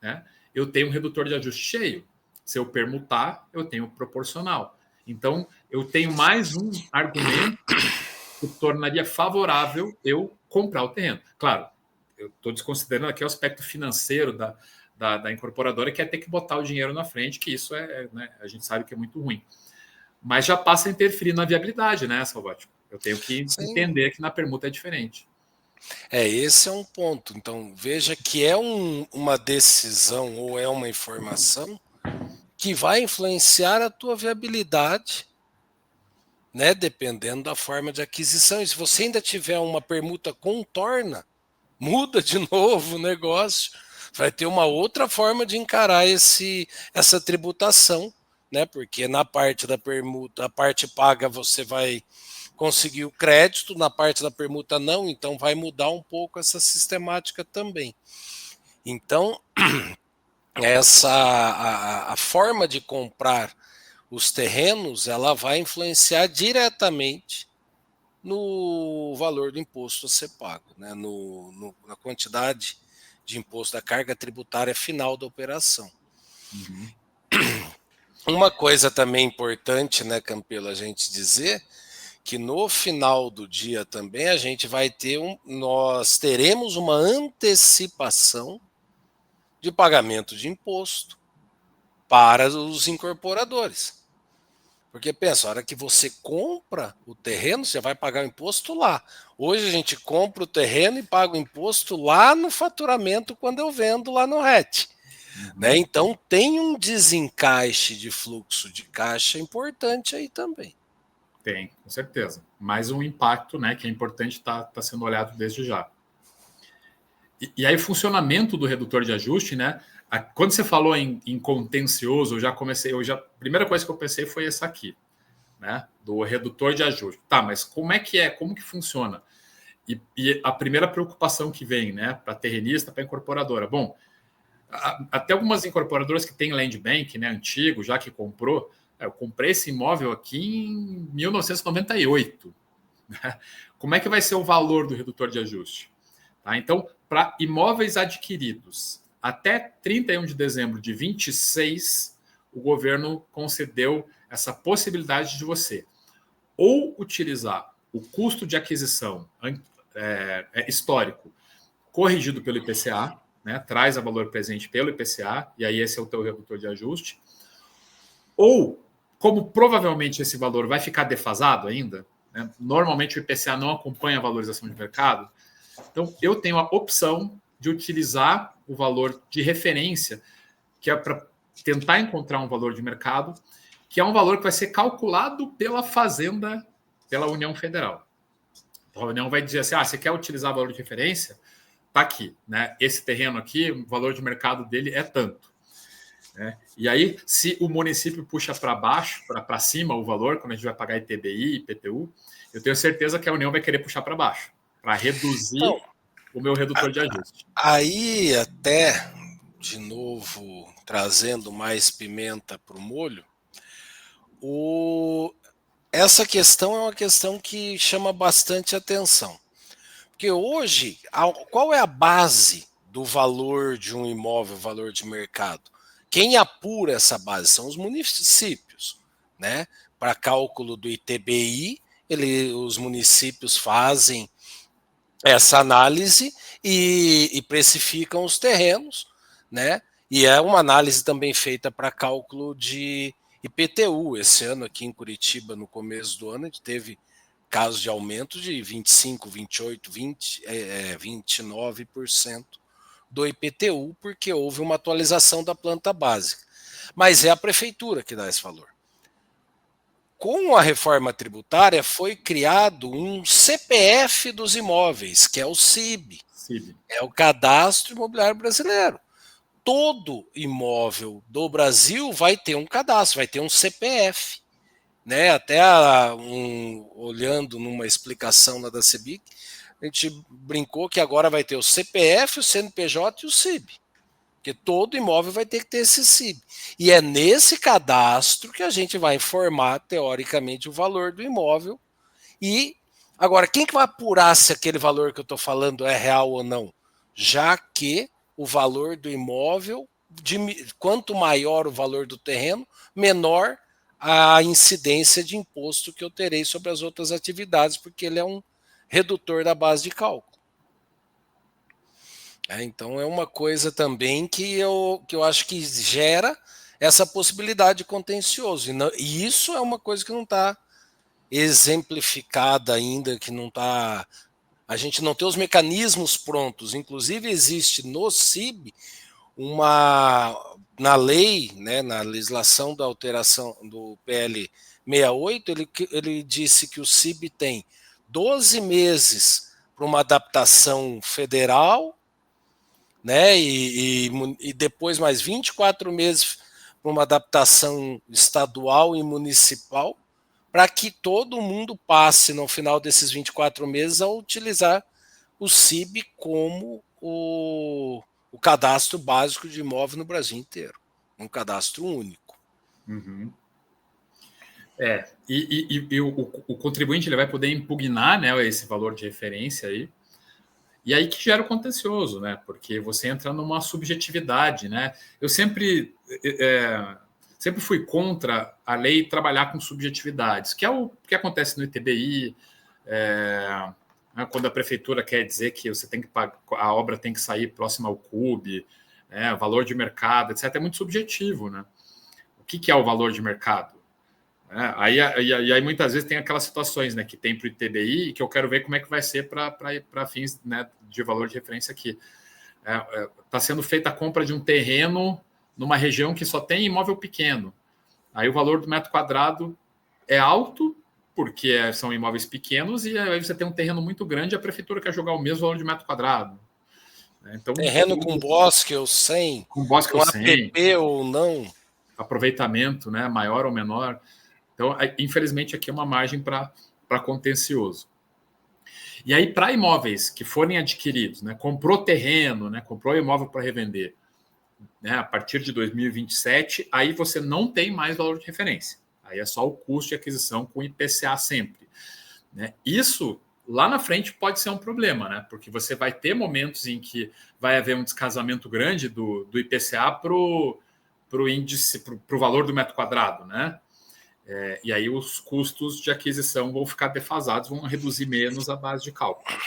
né, eu tenho um redutor de ajuste cheio. Se eu permutar, eu tenho proporcional. Então, eu tenho mais um argumento que tornaria favorável eu comprar o terreno. Claro, eu estou desconsiderando aqui o aspecto financeiro da incorporadora, que é ter que botar o dinheiro na frente, que isso né, a gente sabe que é muito ruim. Mas já passa a interferir na viabilidade, né, Salvati? Eu tenho que entender que na permuta é diferente. Esse é um ponto. Então, veja que é uma decisão ou é uma informação que vai influenciar a tua viabilidade, né, dependendo da forma de aquisição. E se você ainda tiver uma permuta contorna, muda de novo o negócio, vai ter uma outra forma de encarar essa tributação, né? Porque na parte da permuta, a parte paga você vai conseguir o crédito, na parte da permuta não, então vai mudar um pouco essa sistemática também. Então, a forma de comprar os terrenos, ela vai influenciar diretamente no valor do imposto a ser pago, né? Na quantidade de imposto da carga tributária final da operação. Uhum. Uma coisa também importante, né, Campelo, a gente dizer que no final do dia também a gente vai ter nós teremos uma antecipação de pagamento de imposto para os incorporadores. Porque pensa, a hora que você compra o terreno, você vai pagar o imposto lá. Hoje a gente compra o terreno e paga o imposto lá no faturamento quando eu vendo lá no RET. Né? Então tem um desencaixe de fluxo de caixa importante aí também. Tem, com certeza. Mais um impacto, né, que é importante estar sendo olhado desde já. E aí o funcionamento do redutor de ajuste, né? Quando você falou em contencioso, a primeira coisa que eu pensei foi essa aqui, né? Do redutor de ajuste. Tá, mas como que funciona? E a primeira preocupação que vem, né, para terrenista, para incorporadora. Bom, até algumas incorporadoras que têm land bank, né, antigo, já que comprou, eu comprei esse imóvel aqui em 1998. Né? Como é que vai ser o valor do redutor de ajuste? Tá? Então, para imóveis adquiridos até 31 de dezembro de 26, o governo concedeu essa possibilidade de você ou utilizar o custo de aquisição histórico corrigido pelo IPCA, né, traz a valor presente pelo IPCA, e aí esse é o teu redutor de ajuste, ou, como provavelmente esse valor vai ficar defasado ainda, né, normalmente o IPCA não acompanha a valorização de mercado, então eu tenho a opção de utilizar o valor de referência, que é para tentar encontrar um valor de mercado, que é um valor que vai ser calculado pela Fazenda, pela União Federal. Então, a União vai dizer assim, você quer utilizar o valor de referência? Está aqui, né? Esse terreno aqui, o valor de mercado dele é tanto. né? E aí, se o município puxa para baixo, para cima o valor, quando a gente vai pagar ITBI, IPTU, eu tenho certeza que a União vai querer puxar para baixo, para reduzir o meu redutor de ajuste. Aí até, de novo, trazendo mais pimenta para o molho, essa questão é uma questão que chama bastante atenção. Porque hoje, qual é a base do valor de um imóvel, valor de mercado? Quem apura essa base são os municípios, né? Para cálculo do ITBI, os municípios fazem essa análise e precificam os terrenos, né? E é uma análise também feita para cálculo de IPTU. Esse ano aqui em Curitiba, no começo do ano, a gente teve casos de aumento de 25%, 28%, 29% do IPTU, porque houve uma atualização da planta básica. Mas é a prefeitura que dá esse valor. Com a reforma tributária foi criado um CPF dos imóveis, que é o CIB. É o Cadastro Imobiliário Brasileiro. Todo imóvel do Brasil vai ter um cadastro, vai ter um CPF. Né? Até olhando numa explicação lá da CEBIC, a gente brincou que agora vai ter o CPF, o CNPJ e o CIB. Porque todo imóvel vai ter que ter esse CIB. E é nesse cadastro que a gente vai informar, teoricamente, o valor do imóvel. E agora, quem que vai apurar se aquele valor que eu estou falando é real ou não? Já que o valor do imóvel, quanto maior o valor do terreno, menor a incidência de imposto que eu terei sobre as outras atividades, porque ele é um redutor da base de cálculo. Então é uma coisa também que eu acho que gera essa possibilidade de contencioso. E isso é uma coisa que não está exemplificada ainda, que não está. A gente não tem os mecanismos prontos. Inclusive, existe no CIB na lei, né, na legislação da alteração do PL 68, ele disse que o CIB tem 12 meses para uma adaptação federal, né, e depois mais 24 meses para uma adaptação estadual e municipal, para que todo mundo passe, no final desses 24 meses, a utilizar o CIB como o cadastro básico de imóvel no Brasil inteiro. Um cadastro único. Uhum. E o contribuinte ele vai poder impugnar, né, esse valor de referência aí. E aí que gera o contencioso, né? Porque você entra numa subjetividade, né? Eu sempre fui contra a lei trabalhar com subjetividades, que é o que acontece no ITBI, quando a prefeitura quer dizer que você tem que pagar, a obra tem que sair próxima ao CUB, valor de mercado, etc. É muito subjetivo, né? O que é o valor de mercado? Aí muitas vezes tem aquelas situações, né, que tem para o ITBI que eu quero ver como é que vai ser para fins, né, de valor de referência aqui. Está sendo feita a compra de um terreno numa região que só tem imóvel pequeno. Aí o valor do metro quadrado é alto, porque são imóveis pequenos, e aí você tem um terreno muito grande e a prefeitura quer jogar o mesmo valor de metro quadrado. Então, terreno com bosque ou sem, com bosque ou sem, APP ou não. Aproveitamento, né, maior ou menor. Então, infelizmente, aqui é uma margem para contencioso. E aí, para imóveis que forem adquiridos, né, comprou terreno, né, comprou imóvel para revender, né, a partir de 2027, aí você não tem mais valor de referência. Aí é só o custo de aquisição com IPCA sempre. Né? Isso, lá na frente, pode ser um problema, né? Porque você vai ter momentos em que vai haver um descasamento grande do IPCA para o índice, para o valor do metro quadrado, né? E aí os custos de aquisição vão ficar defasados, vão reduzir menos a base de cálculo.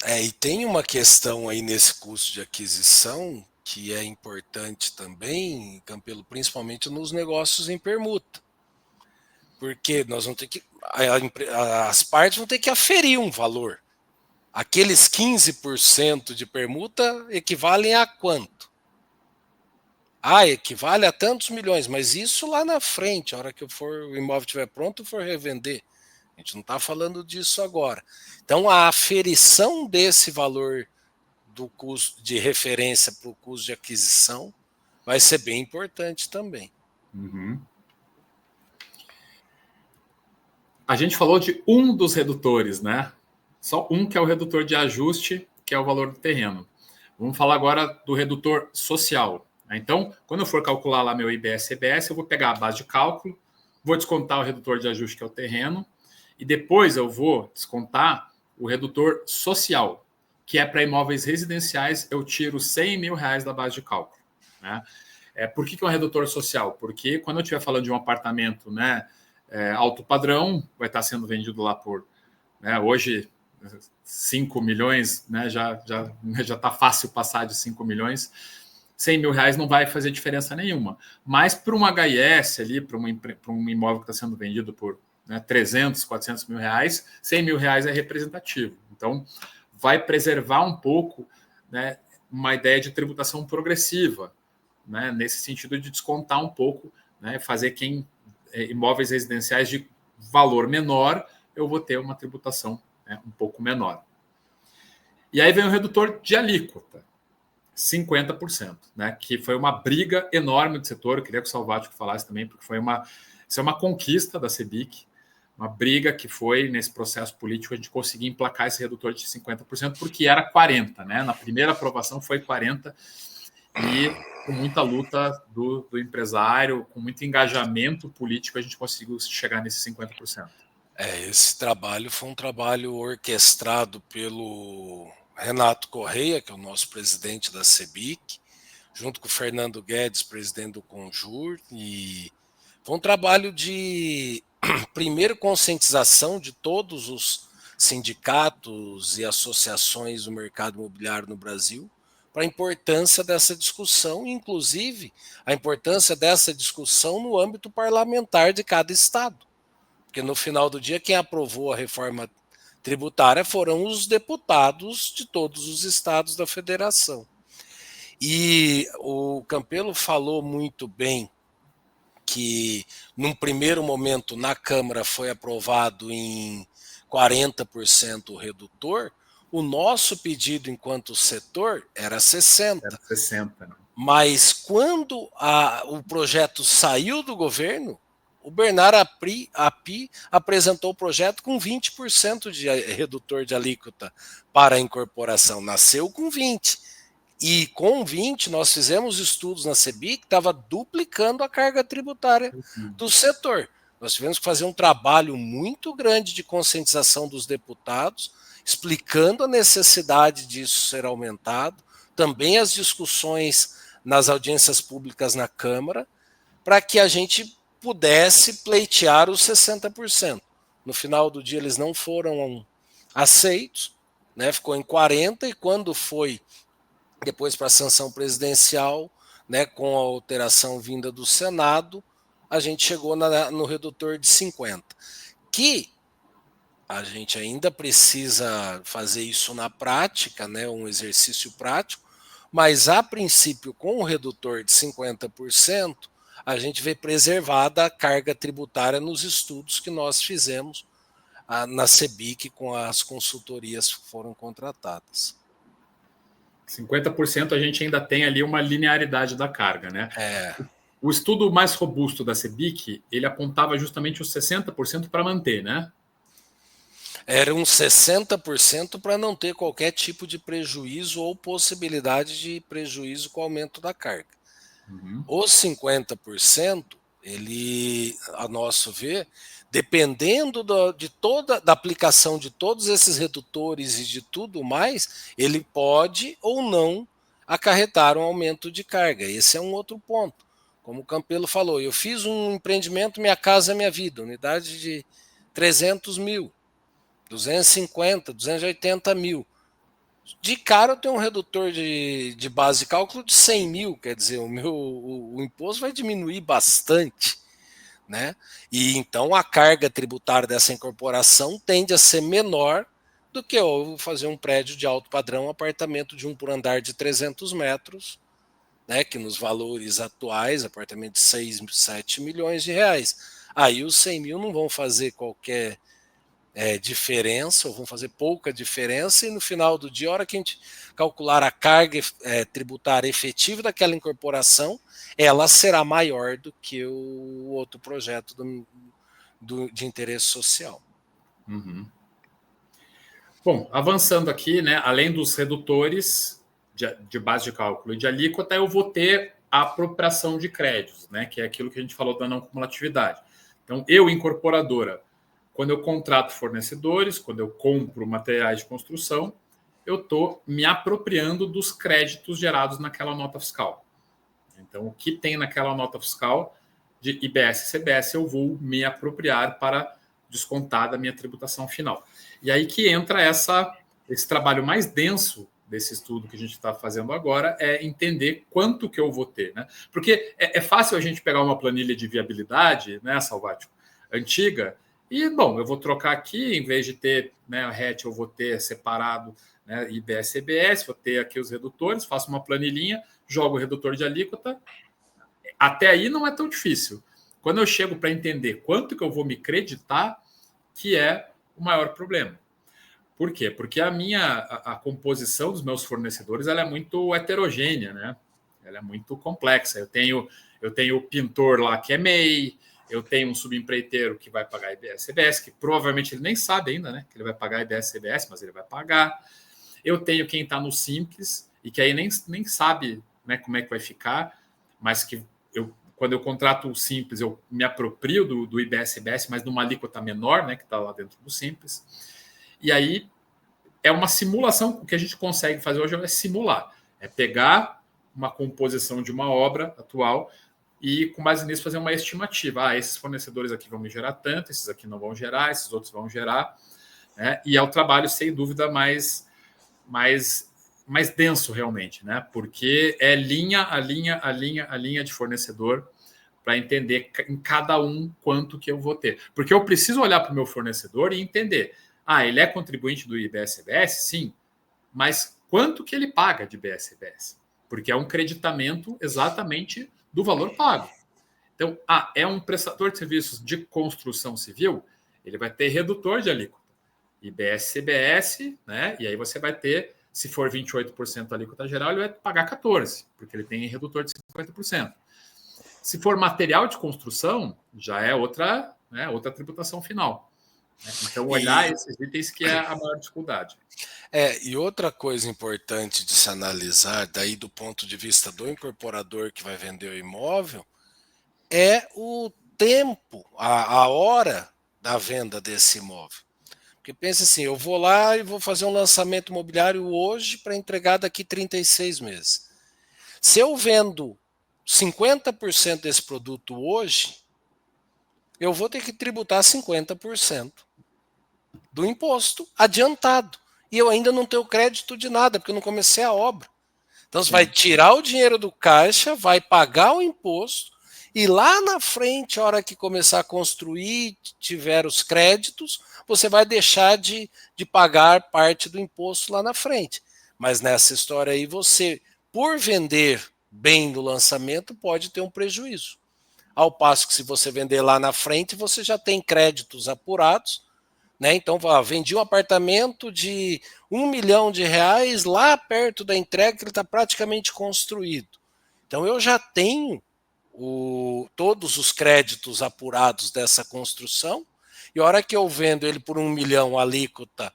E tem uma questão aí nesse custo de aquisição que é importante também, Campelo, principalmente nos negócios em permuta. Porque nós vamos ter que. As partes vão ter que aferir um valor. Aqueles 15% de permuta equivalem a quanto? Equivale a tantos milhões, mas isso lá na frente, a hora que o imóvel estiver pronto, for revender. A gente não está falando disso agora. Então, a aferição desse valor do custo de referência para o custo de aquisição vai ser bem importante também. Uhum. A gente falou de um dos redutores, né? Só um, que é o redutor de ajuste, que é o valor do terreno. Vamos falar agora do redutor social. Então, quando eu for calcular lá meu IBS-CBS, eu vou pegar a base de cálculo, vou descontar o redutor de ajuste, que é o terreno, e depois eu vou descontar o redutor social, que é para imóveis residenciais, eu tiro R$100 mil da base de cálculo. Né? Por que é um redutor social? Porque quando eu estiver falando de um apartamento, né, alto padrão, vai estar sendo vendido lá por, né, hoje, 5 milhões, né, já está fácil passar de 5 milhões, R$100 mil não vai fazer diferença nenhuma. Mas para um HIS ali, para um imóvel que está sendo vendido por, né, 300, 400 mil reais, R$100 mil é representativo. Então, vai preservar um pouco, né, uma ideia de tributação progressiva, né, nesse sentido de descontar um pouco, né, fazer imóveis residenciais de valor menor, eu vou ter uma tributação, né, um pouco menor. E aí vem o redutor de alíquota, 50%, né, que foi uma briga enorme do setor. Eu queria que o Salvático falasse também, porque isso é uma conquista da CEBIC, uma briga que foi, nesse processo político, a gente conseguir emplacar esse redutor de 50%, porque era 40%, né? Na primeira aprovação foi 40%, e com muita luta do empresário, com muito engajamento político, a gente conseguiu chegar nesse 50%. Esse trabalho foi um trabalho orquestrado pelo Renato Correia, que é o nosso presidente da CEBIC, junto com o Fernando Guedes, presidente do Conjur, e foi um trabalho de, primeiro, conscientização de todos os sindicatos e associações do mercado imobiliário no Brasil para a importância dessa discussão, inclusive a importância dessa discussão no âmbito parlamentar de cada estado. Porque no final do dia, quem aprovou a reforma tributária foram os deputados de todos os estados da federação. E o Campelo falou muito bem que, num primeiro momento, na Câmara foi aprovado em 40% o redutor. O nosso pedido, enquanto setor, era 60%. Era 60%. Né? Mas quando o projeto saiu do governo, o Bernard Api apresentou o projeto com 20% de redutor de alíquota para a incorporação. Nasceu com 20%. E com 20%, nós fizemos estudos na CEBIC que estava duplicando a carga tributária do setor. Nós tivemos que fazer um trabalho muito grande de conscientização dos deputados, explicando a necessidade disso ser aumentado, também as discussões nas audiências públicas na Câmara, para que a gente pudesse pleitear os 60%. No final do dia, eles não foram aceitos, né? Ficou em 40%, e quando foi depois para a sanção presidencial, né, com a alteração vinda do Senado, a gente chegou no redutor de 50%. Que a gente ainda precisa fazer isso na prática, né, um exercício prático, mas a princípio, com o redutor de 50%, a gente vê preservada a carga tributária nos estudos que nós fizemos na CEBIC com as consultorias que foram contratadas. 50% a gente ainda tem ali uma linearidade da carga, né? O estudo mais robusto da CEBIC, ele apontava justamente os 60% para manter, né? Era uns 60% para não ter qualquer tipo de prejuízo ou possibilidade de prejuízo com o aumento da carga. Os 50%, ele, a nosso ver, dependendo da aplicação de todos esses redutores e de tudo mais, ele pode ou não acarretar um aumento de carga. Esse é um outro ponto. Como o Campelo falou, eu fiz um empreendimento Minha Casa Minha Vida, unidade de 300 mil, 250, 280 mil. De cara eu tenho um redutor de base de cálculo de 100 mil, quer dizer, o imposto vai diminuir bastante, né? E então a carga tributária dessa incorporação tende a ser menor do que eu vou fazer um prédio de alto padrão, um apartamento de 1 por andar de 300 metros, né? Que nos valores atuais, apartamento de 6, 7 milhões de reais. Aí os 100 mil não vão fazer qualquer diferença, ou vão fazer pouca diferença, e no final do dia, a hora que a gente calcular a carga tributária efetiva daquela incorporação, ela será maior do que o outro projeto de interesse social. Uhum. Bom, avançando aqui, né, além dos redutores de base de cálculo e de alíquota, eu vou ter a apropriação de créditos, né, que é aquilo que a gente falou da não cumulatividade. Então, eu, incorporadora, quando eu contrato fornecedores, quando eu compro materiais de construção, eu estou me apropriando dos créditos gerados naquela nota fiscal. Então, o que tem naquela nota fiscal de IBS e CBS, eu vou me apropriar para descontar da minha tributação final. E aí que entra esse trabalho mais denso desse estudo que a gente está fazendo agora, é entender quanto que eu vou ter, né? Porque é fácil a gente pegar uma planilha de viabilidade, né, Salvático, antiga, e, bom, eu vou trocar aqui, em vez de ter, né, a RET, eu vou ter separado, né, IBS e CBS, vou ter aqui os redutores, faço uma planilhinha, jogo o redutor de alíquota. Até aí não é tão difícil. Quando eu chego para entender quanto que eu vou me creditar, que é o maior problema. Por quê? Porque a composição dos meus fornecedores ela é muito heterogênea, né? Ela é muito complexa. Eu tenho o pintor lá que é MEI, eu tenho um subempreiteiro que vai pagar IBS e CBS, que provavelmente ele nem sabe ainda, né? Que ele vai pagar IBS e CBS, mas ele vai pagar. Eu tenho quem está no Simples e que aí nem sabe, né, como é que vai ficar, mas que quando eu contrato o Simples, eu me aproprio do IBS e CBS, mas numa alíquota menor, né, que está lá dentro do Simples. E aí é uma simulação. O que a gente consegue fazer hoje é simular. É pegar uma composição de uma obra atual e, com base nisso, fazer uma estimativa. Esses fornecedores aqui vão me gerar tanto, esses aqui não vão gerar, esses outros vão gerar. Né? E é o trabalho, sem dúvida, mais denso, realmente, né? Porque é linha a linha de fornecedor para entender em cada um quanto que eu vou ter. Porque eu preciso olhar para o meu fornecedor e entender, ele é contribuinte do IBS-CBS? Sim, mas quanto que ele paga de IBS-CBS? Porque é um creditamento exatamente do valor pago. Então, é um prestador de serviços de construção civil, ele vai ter redutor de alíquota. IBS-CBS, né? E aí você vai ter, se for 28% da alíquota geral, ele vai pagar 14%, porque ele tem redutor de 50%. Se for material de construção, já é outra tributação final. Então, olhar esses itens que é a maior dificuldade. E outra coisa importante de se analisar, daí do ponto de vista do incorporador que vai vender o imóvel, é o tempo, a hora da venda desse imóvel. Porque pensa assim, eu vou lá e vou fazer um lançamento imobiliário hoje para entregar daqui 36 meses. Se eu vendo 50% desse produto hoje, eu vou ter que tributar 50% do imposto adiantado. E eu ainda não tenho crédito de nada, porque eu não comecei a obra. Então você vai tirar o dinheiro do caixa, vai pagar o imposto, e lá na frente, a hora que começar a construir, tiver os créditos, você vai deixar de pagar parte do imposto lá na frente. Mas nessa história aí, você, por vender bem no lançamento, pode ter um prejuízo. Ao passo que se você vender lá na frente, você já tem créditos apurados, né? Então, vendi um apartamento de R$1 milhão lá perto da entrega, que ele está praticamente construído. Então, eu já tenho todos os créditos apurados dessa construção, e a hora que eu vendo ele por R$1 milhão, a alíquota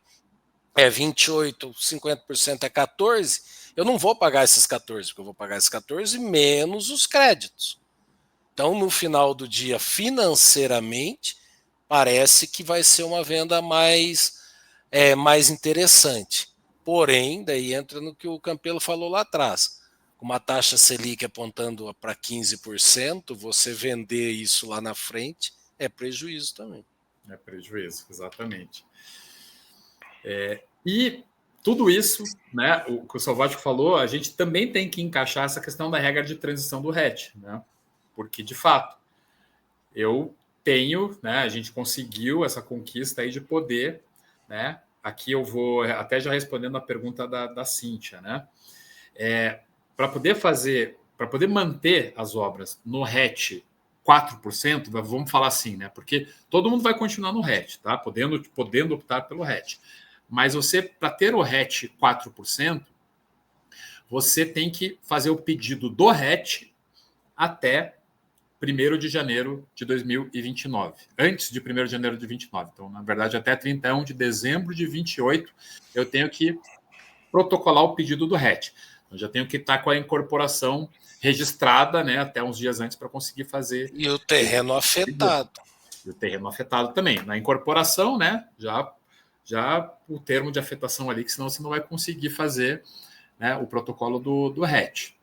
é 28%, 50% é 14%, eu não vou pagar esses 14%, porque eu vou pagar esses 14% menos os créditos. Então, no final do dia, financeiramente, parece que vai ser uma venda mais interessante. Porém, daí entra no que o Campelo falou lá atrás. Com uma taxa Selic apontando para 15%, você vender isso lá na frente é prejuízo também. É prejuízo, exatamente. E tudo isso, né, o que o Salvático falou, a gente também tem que encaixar essa questão da regra de transição do RET, né? Porque, de fato, eu tenho, né, a gente conseguiu essa conquista aí de poder, né? Aqui eu vou até já respondendo a pergunta da Cíntia, né? Para poder manter as obras no RET 4%, vamos falar assim, né? Porque todo mundo vai continuar no RET, tá? Podendo optar pelo RET. Mas você, para ter o RET 4%, você tem que fazer o pedido do RET até 1º de janeiro de 2029. Antes de 1º de janeiro de 2029. Então, na verdade, até 31 de dezembro de 28, eu tenho que protocolar o pedido do RET. Eu já tenho que estar com a incorporação registrada, né, até uns dias antes para conseguir fazer. E o terreno afetado. E o terreno afetado também. Na incorporação, né, já o termo de afetação ali, que senão você não vai conseguir fazer, né, o protocolo do RET.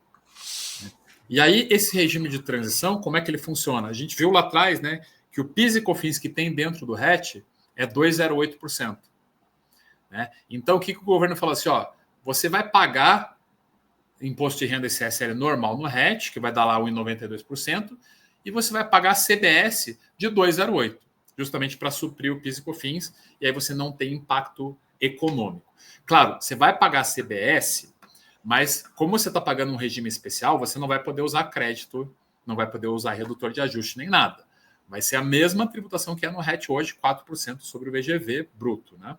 E aí, esse regime de transição, como é que ele funciona? A gente viu lá atrás, né, que o PIS e COFINS que tem dentro do RET é 2,08%. Né? Então, o que o governo falou assim, ó, você vai pagar imposto de renda ICSL normal no RET, que vai dar lá 1,92%, e você vai pagar CBS de 2,08%, justamente para suprir o PIS e COFINS, e aí você não tem impacto econômico. Claro, você vai pagar CBS, mas como você está pagando um regime especial, você não vai poder usar crédito, não vai poder usar redutor de ajuste nem nada. Vai ser a mesma tributação que é no RET hoje, 4% sobre o VGV bruto, né?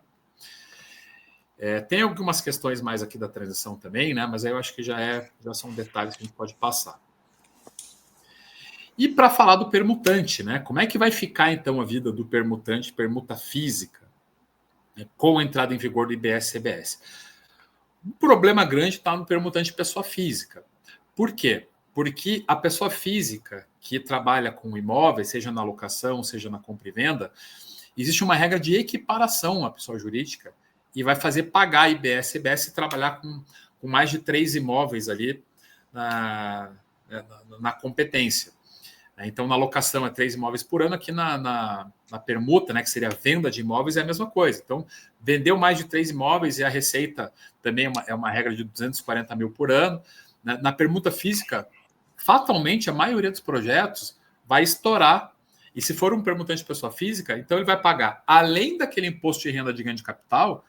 Tem algumas questões mais aqui da transição também, né? Mas aí eu acho que já são detalhes que a gente pode passar. E para falar do permutante, né? Como é que vai ficar então a vida do permutante, permuta física, né, com a entrada em vigor do IBS-CBS? Um problema grande está no permutante pessoa física. Por quê? Porque a pessoa física que trabalha com imóveis, seja na locação, seja na compra e venda, existe uma regra de equiparação à pessoa jurídica e vai fazer pagar IBS-CBS se trabalhar com mais de 3 imóveis ali na competência. Então, na locação é 3 imóveis por ano, aqui na permuta, né, que seria a venda de imóveis, é a mesma coisa. Então, vendeu mais de 3 imóveis e a receita também é uma regra de 240 mil por ano. Na permuta física, fatalmente, a maioria dos projetos vai estourar. E se for um permutante de pessoa física, então ele vai pagar, além daquele imposto de renda de ganho de capital,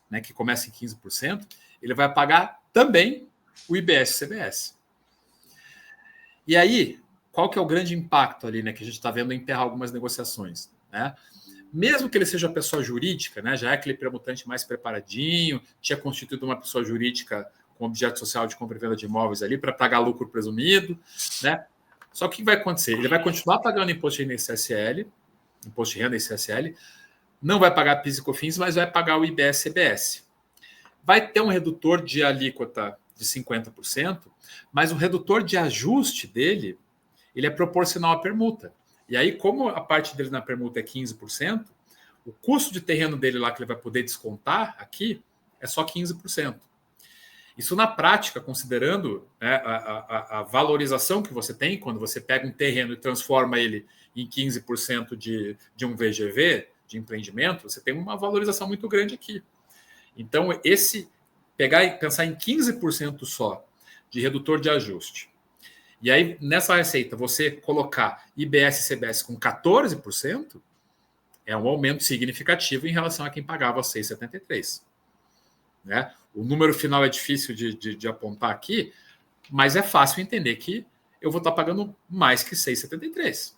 né, que começa em 15%, ele vai pagar também o IBS-CBS. E aí, qual que é o grande impacto ali, né, que a gente está vendo emperrar algumas negociações, né? Mesmo que ele seja pessoa jurídica, né, já é aquele permutante mais preparadinho, tinha constituído uma pessoa jurídica com objeto social de compra e venda de imóveis ali para pagar lucro presumido, né? Só que o que vai acontecer? Ele vai continuar pagando imposto de renda ICSL, imposto de renda ICSL, não vai pagar PIS e COFINS, mas vai pagar o IBS-CBS. Vai ter um redutor de alíquota de 50%, mas o redutor de ajuste dele, ele é proporcional à permuta. E aí, como a parte dele na permuta é 15%, o custo de terreno dele lá que ele vai poder descontar aqui é só 15%. Isso na prática, considerando, né, a valorização que você tem quando você pega um terreno e transforma ele em 15% de um VGV, de empreendimento, você tem uma valorização muito grande aqui. Então, pegar e pensar em 15% só de redutor de ajuste, e aí nessa receita você colocar IBS e CBS com 14%, é um aumento significativo em relação a quem pagava 6,73%. Né? O número final é difícil de apontar aqui, mas é fácil entender que eu vou estar pagando mais que 6,73%.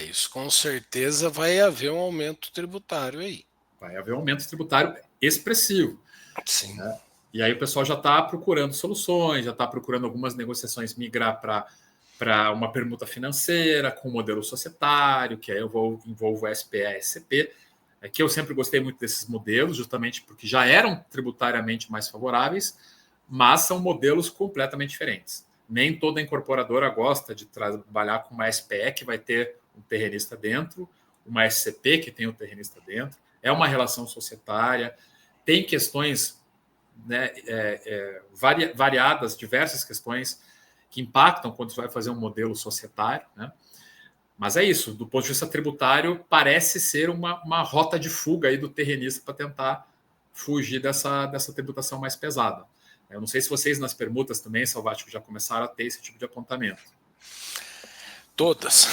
Isso com certeza vai haver um aumento tributário aí. Vai haver um aumento tributário expressivo. Sim. Né? E aí o pessoal já está procurando soluções, já está procurando algumas negociações migrar para uma permuta financeira com modelo societário, que aí envolve o SPE e SCP, que eu sempre gostei muito desses modelos, justamente porque já eram tributariamente mais favoráveis, mas são modelos completamente diferentes. Nem toda incorporadora gosta de trabalhar com uma SPE que vai ter um terrenista dentro, uma SCP que tem um terrenista dentro. É uma relação societária, tem questões, né, variadas, diversas questões que impactam quando você vai fazer um modelo societário, né? Mas é isso, do ponto de vista tributário, parece ser uma rota de fuga aí do terrenista para tentar fugir dessa tributação mais pesada. Eu não sei se vocês nas permutas também, Salvático, já começaram a ter esse tipo de apontamento. Todas.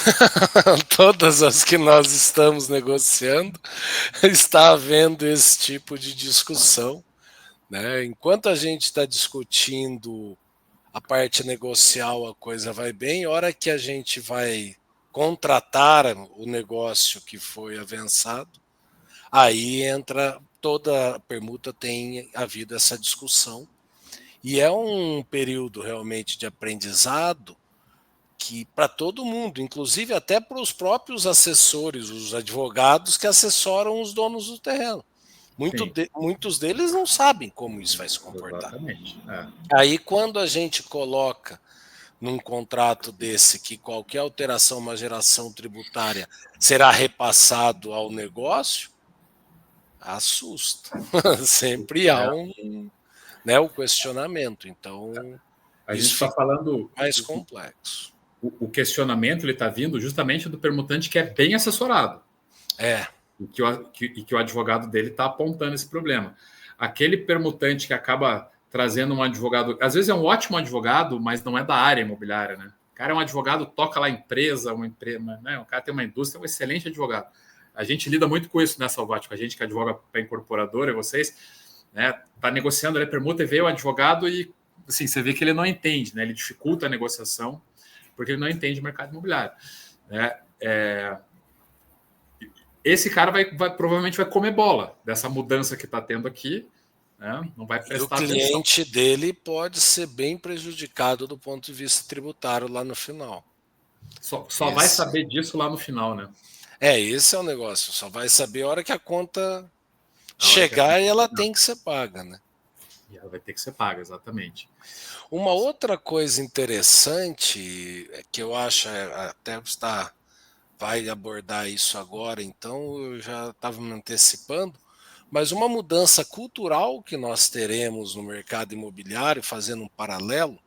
Todas as que nós estamos negociando, está havendo esse tipo de discussão. Né? Enquanto a gente está discutindo a parte negocial a coisa vai bem, a hora que a gente vai contratar o negócio que foi avançado, aí entra toda a permuta, tem havido essa discussão, e é um período realmente de aprendizado que para todo mundo, inclusive até para os próprios assessores, os advogados que assessoram os donos do terreno. Muitos deles não sabem como isso vai se comportar. Exatamente. Aí quando a gente coloca num contrato desse que qualquer alteração, uma geração tributária será repassado ao negócio, assusta. Sempre há o questionamento. Então, a gente está falando mais complexo. O questionamento ele está vindo justamente do permutante que é bem assessorado. E que o advogado dele está apontando esse problema. Aquele permutante que acaba trazendo um advogado, às vezes é um ótimo advogado, mas não é da área imobiliária, né? O cara é um advogado, toca lá empresa, né? O cara tem uma indústria, é um excelente advogado. A gente lida muito com isso, né, Salvati? Com a gente que advoga para a incorporadora, vocês, né? Tá negociando ali permuta e veio o advogado e, assim, você vê que ele não entende, né? Ele dificulta a negociação porque ele não entende o mercado imobiliário, né? Esse cara provavelmente vai comer bola dessa mudança que está tendo aqui, né? Não vai prestar atenção. E o cliente dele pode ser bem prejudicado do ponto de vista tributário lá no final. Só vai saber disso lá no final, né? Esse é o negócio. Só vai saber a hora que a conta chegar e ela tem que ser paga, né? E ela vai ter que ser paga, exatamente. Uma outra coisa interessante que eu acho, até vai abordar isso agora, então eu já estava me antecipando, mas uma mudança cultural que nós teremos no mercado imobiliário, fazendo um paralelo,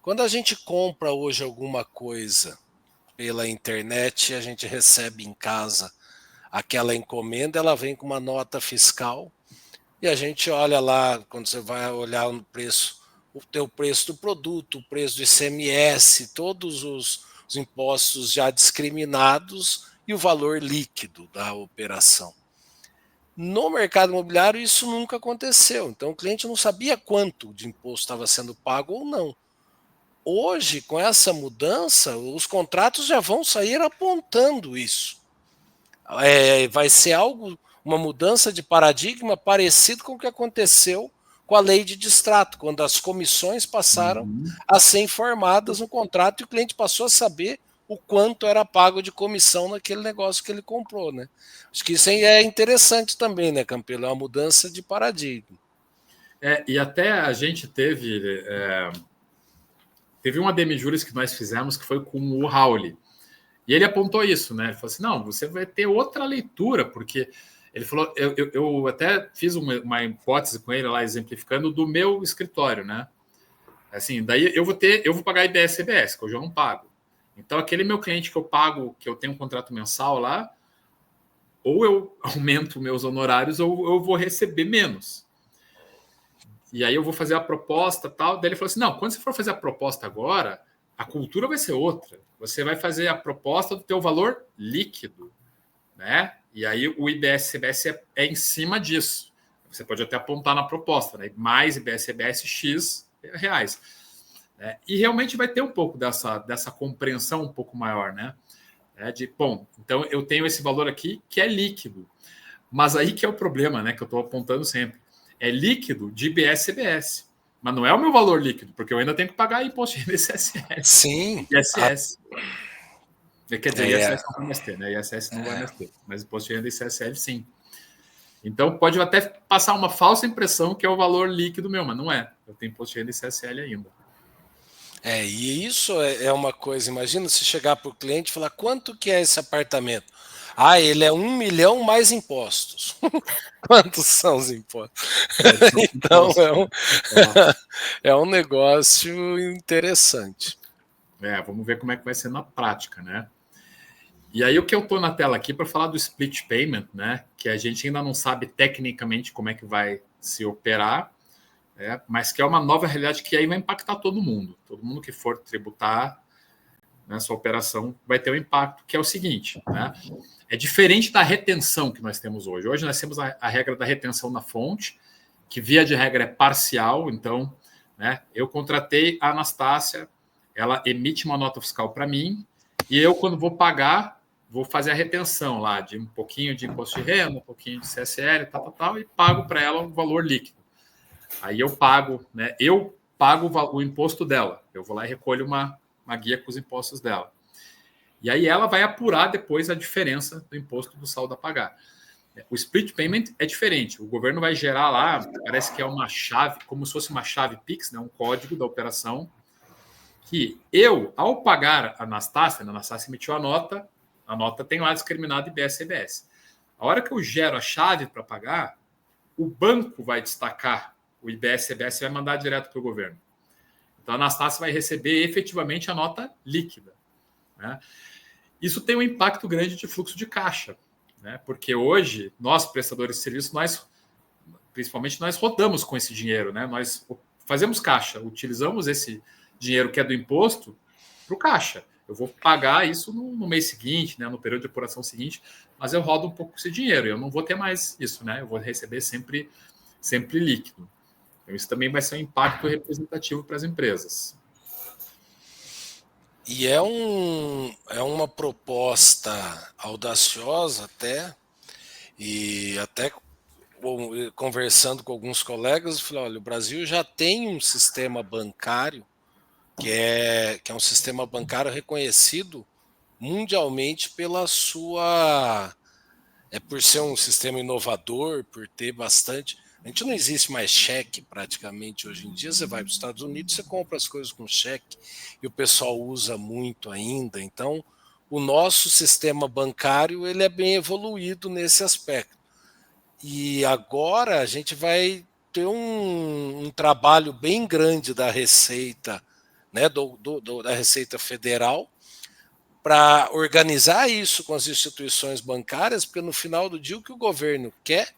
quando a gente compra hoje alguma coisa pela internet, a gente recebe em casa aquela encomenda, ela vem com uma nota fiscal, e a gente olha lá, quando você vai olhar no preço, o teu preço do produto, o preço do ICMS, todos os impostos já discriminados e o valor líquido da operação. No mercado imobiliário isso nunca aconteceu, então o cliente não sabia quanto de imposto estava sendo pago ou não. Hoje, com essa mudança, os contratos já vão sair apontando isso. Vai ser uma mudança de paradigma parecido com o que aconteceu com a lei de distrato, quando as comissões passaram a ser informadas no contrato e o cliente passou a saber o quanto era pago de comissão naquele negócio que ele comprou, né? Acho que isso é interessante também, né, Campelo? É uma mudança de paradigma. E até a gente teve uma demijuris que nós fizemos que foi com o Raul. E ele apontou isso, né? Ele falou assim, não, você vai ter outra leitura, porque ele falou, eu até fiz uma hipótese com ele lá, exemplificando do meu escritório, né? Assim, daí eu vou pagar IBS e CBS, que hoje eu não pago. Então, aquele meu cliente que eu pago, que eu tenho um contrato mensal lá, ou eu aumento meus honorários, ou eu vou receber menos. E aí eu vou fazer a proposta tal. Daí ele falou assim, não, quando você for fazer a proposta agora, a cultura vai ser outra. Você vai fazer a proposta do teu valor líquido, né? E aí o IBS CBS é em cima disso. Você pode até apontar na proposta, né? Mais IBS CBS X reais. Né? E realmente vai ter um pouco dessa compreensão um pouco maior, né? Então eu tenho esse valor aqui que é líquido. Mas aí que é o problema, né? Que eu estou apontando sempre. É líquido de IBS CBS. Mas não é o meu valor líquido, porque eu ainda tenho que pagar imposto de renda ISS. Sim. ISS. Quer dizer, ISS não vai mais ter, né? ISS não vai mais ter. Mas imposto de renda ISSL, sim. Então, pode até passar uma falsa impressão que é o valor líquido meu, mas não é. Eu tenho imposto de renda ISSL ainda. E isso é uma coisa, imagina se chegar para o cliente e falar, quanto que é esse apartamento? Ele é 1 milhão mais impostos. Quantos são os impostos? Então, é um negócio interessante. Vamos ver como é que vai ser na prática, né? E aí o que eu estou na tela aqui para falar do split payment, né? Que a gente ainda não sabe tecnicamente como é que vai se operar, mas que é uma nova realidade que aí vai impactar todo mundo. Todo mundo que for tributar nessa operação vai ter um impacto, que é o seguinte, né? É diferente da retenção que nós temos hoje. Hoje nós temos a regra da retenção na fonte, que via de regra é parcial, então né? Eu contratei a Anastácia, ela emite uma nota fiscal para mim, e eu, quando vou pagar, vou fazer a retenção lá de um pouquinho de imposto de renda, um pouquinho de CSL, tal, e pago para ela um valor líquido. Aí eu pago, né? Eu pago o imposto dela. Eu vou lá e recolho uma guia com os impostos dela. E aí ela vai apurar depois a diferença do imposto do saldo a pagar. O split payment é diferente. O governo vai gerar lá, parece que é uma chave, como se fosse uma chave Pix, né? Um código da operação, que eu, ao pagar a Anastácia emitiu a nota tem lá discriminado IBS e CBS. A hora que eu gero a chave para pagar, o banco vai destacar o IBS e CBS e vai mandar direto para o governo. Então a Anastácia vai receber efetivamente a nota líquida, né? Isso tem um impacto grande de fluxo de caixa, né? Porque hoje, nós, prestadores de serviço, principalmente nós rodamos com esse dinheiro, né? Nós fazemos caixa, utilizamos esse dinheiro que é do imposto para o caixa. Eu vou pagar isso no mês seguinte, né? No período de apuração seguinte, mas eu rodo um pouco esse dinheiro, eu não vou ter mais isso, né? Eu vou receber sempre líquido. Então, isso também vai ser um impacto representativo para as empresas. E é uma proposta audaciosa até, e até conversando com alguns colegas, eu falei, olha, o Brasil já tem um sistema bancário que é um sistema bancário reconhecido mundialmente pela sua... por ser um sistema inovador, por ter bastante... A gente não existe mais cheque praticamente hoje em dia. Você vai para os Estados Unidos, você compra as coisas com cheque e o pessoal usa muito ainda. Então, o nosso sistema bancário ele é bem evoluído nesse aspecto. E agora a gente vai ter um trabalho bem grande da Receita, né, da Receita Federal, para organizar isso com as instituições bancárias, porque no final do dia o que o governo quer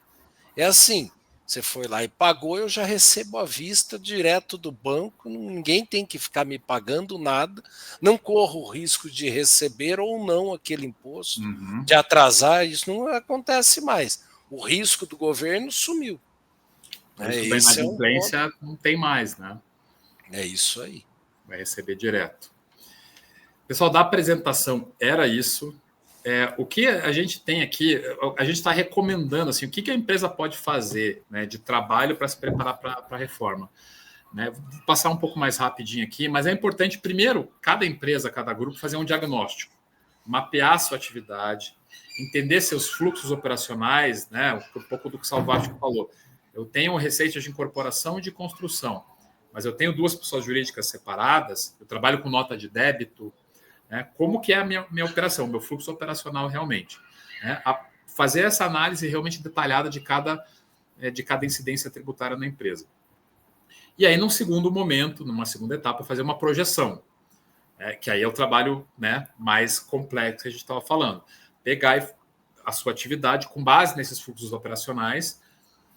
é assim: você foi lá e pagou, eu já recebo à vista direto do banco, ninguém tem que ficar me pagando nada, não corro o risco de receber ou não aquele imposto, de atrasar, isso não acontece mais. O risco do governo sumiu. O risco da inadimplência não tem mais, né? É isso aí. Vai receber direto. Pessoal, da apresentação era isso. O que a gente tem aqui, a gente está recomendando assim, o que a empresa pode fazer, né, de trabalho para se preparar para a reforma. Né? Vou passar um pouco mais rapidinho aqui, mas é importante, primeiro, cada empresa, cada grupo, fazer um diagnóstico, mapear a sua atividade, entender seus fluxos operacionais, né, um pouco do que o Salvático falou. Eu tenho receitas de incorporação e de construção, mas eu tenho 2 pessoas jurídicas separadas, eu trabalho com nota de débito, né? Como que é a minha operação, meu fluxo operacional realmente. Né? Fazer essa análise realmente detalhada de cada incidência tributária na empresa. E aí, num segundo momento, numa segunda etapa, fazer uma projeção, que aí é o trabalho, né, mais complexo que a gente estava falando. Pegar a sua atividade com base nesses fluxos operacionais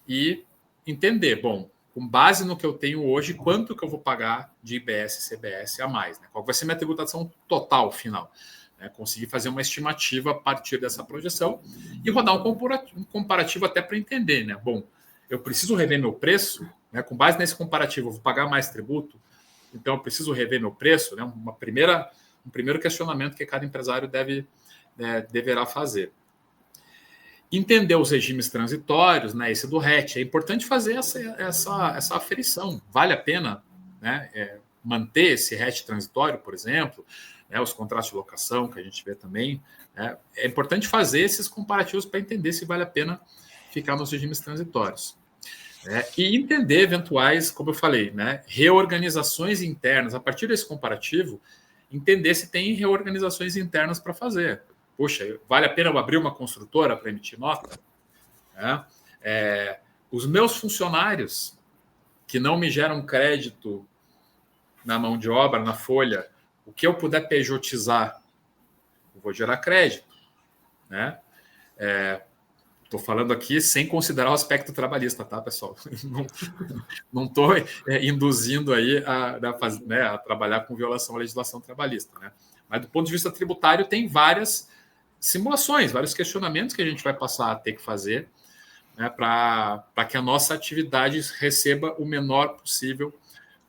e entender, bom, com base no que eu tenho hoje, quanto que eu vou pagar de IBS e CBS a mais, né? Qual vai ser minha tributação total final? Né? Conseguir fazer uma estimativa a partir dessa projeção e rodar um comparativo até para entender, né? Bom, eu preciso rever meu preço, né? Com base nesse comparativo, eu vou pagar mais tributo, então eu preciso rever meu preço, né? Um primeiro questionamento que cada empresário deverá fazer. Entender os regimes transitórios, né, esse do RET, é importante fazer essa aferição. Vale a pena, né, manter esse RET transitório, por exemplo, né, os contratos de locação, que a gente vê também. Né, é importante fazer esses comparativos para entender se vale a pena ficar nos regimes transitórios. E entender eventuais, como eu falei, né, reorganizações internas. A partir desse comparativo, entender se tem reorganizações internas para fazer. Puxa, vale a pena eu abrir uma construtora para emitir nota? Os meus funcionários que não me geram crédito na mão de obra, na folha, o que eu puder pejotizar, eu vou gerar crédito. Né? Estou falando aqui sem considerar o aspecto trabalhista, tá, pessoal? Não estou induzindo aí a trabalhar com violação à legislação trabalhista. Né? Mas do ponto de vista tributário, tem várias simulações, vários questionamentos que a gente vai passar a ter que fazer, né, para que a nossa atividade receba o menor possível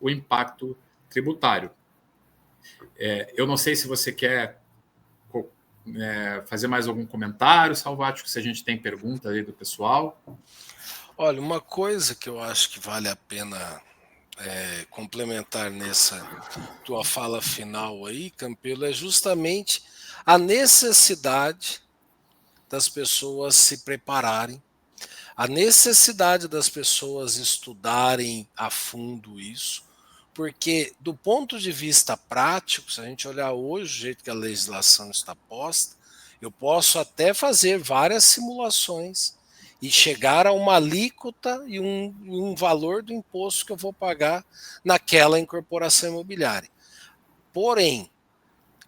o impacto tributário. Eu não sei se você quer fazer mais algum comentário, Salvático, se a gente tem pergunta aí do pessoal. Olha, uma coisa que eu acho que vale a pena complementar nessa tua fala final aí, Campelo, é justamente a necessidade das pessoas se prepararem, a necessidade das pessoas estudarem a fundo isso, porque do ponto de vista prático, se a gente olhar hoje o jeito que a legislação está posta, eu posso até fazer várias simulações e chegar a uma alíquota e um valor do imposto que eu vou pagar naquela incorporação imobiliária. Porém,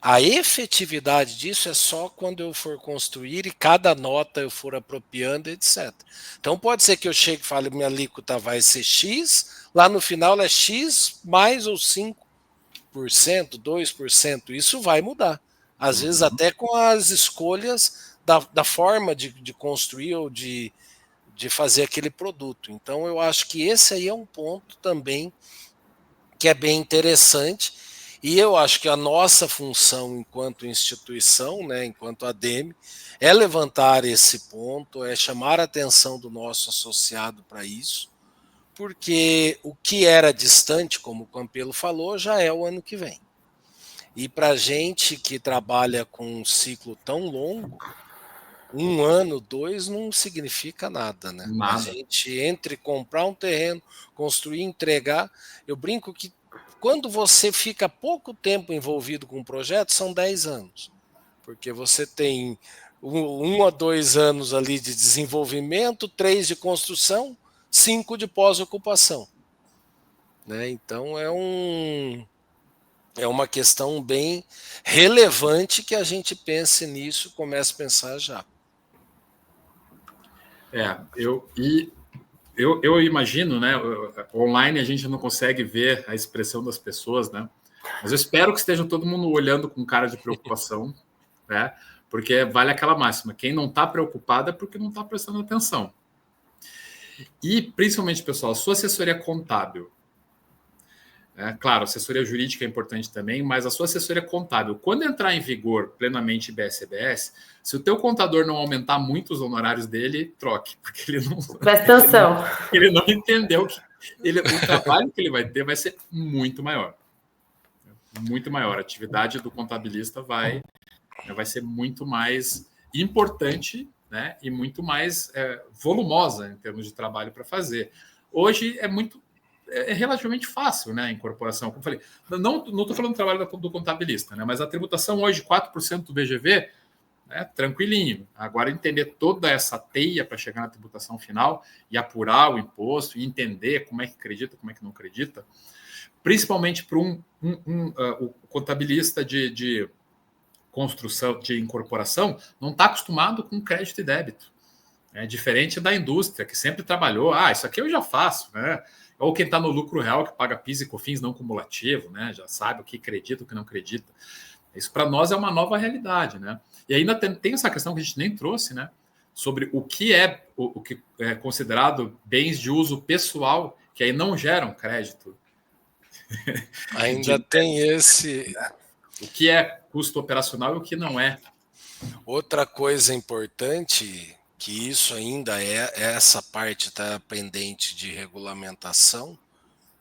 a efetividade disso é só quando eu for construir e cada nota eu for apropriando, etc. Então pode ser que eu chegue e fale minha alíquota vai ser X, lá no final é X mais ou 5%, 2%, isso vai mudar. Às vezes até com as escolhas da forma de construir ou de fazer aquele produto. Então eu acho que esse aí é um ponto também que é bem interessante, e eu acho que a nossa função enquanto instituição, né, enquanto ADEME, é levantar esse ponto, é chamar a atenção do nosso associado para isso, porque o que era distante, como o Campelo falou, já é o ano que vem. E para a gente que trabalha com um ciclo tão longo, 1 ano, 2 não significa nada, né? Nada. A gente entre comprar um terreno, construir, entregar. Eu brinco que quando você fica pouco tempo envolvido com um projeto, são 10 anos. Porque você tem 1 a 2 anos ali de desenvolvimento, 3 de construção, 5 de pós-ocupação. Né? Então é uma questão bem relevante que a gente pense nisso, comece a pensar já. Eu imagino, né? Online a gente não consegue ver a expressão das pessoas, né? Mas eu espero que esteja todo mundo olhando com cara de preocupação, né? Porque vale aquela máxima: quem não está preocupado é porque não está prestando atenção. E, principalmente, pessoal, sua assessoria contábil. Claro, assessoria jurídica é importante também, mas a sua assessoria contábil, quando entrar em vigor plenamente IBS-CBS, se o teu contador não aumentar muito os honorários dele, troque, porque ele não... Presta atenção. Ele não entendeu que o trabalho que ele vai ter vai ser muito maior. Muito maior. A atividade do contabilista vai ser muito mais importante, né, e muito mais volumosa em termos de trabalho para fazer. Hoje é relativamente fácil, né, a incorporação. Como eu falei, não estou falando do trabalho do contabilista, né, mas a tributação hoje, 4% do VGV, né, tranquilinho. Agora, entender toda essa teia para chegar na tributação final e apurar o imposto e entender como é que acredita, como é que não acredita, principalmente para o contabilista de construção, de incorporação, não está acostumado com crédito e débito. É diferente da indústria, que sempre trabalhou, isso aqui eu já faço, né? Ou quem está no lucro real, que paga PIS e COFINS não cumulativo, né? Já sabe o que acredita, o que não acredita. Isso para nós é uma nova realidade, né? E ainda tem essa questão que a gente nem trouxe, né? Sobre o que é considerado bens de uso pessoal, que aí não geram crédito. Ainda tem esse... O que é custo operacional e o que não é. Outra coisa importante, que isso ainda essa parte está pendente de regulamentação,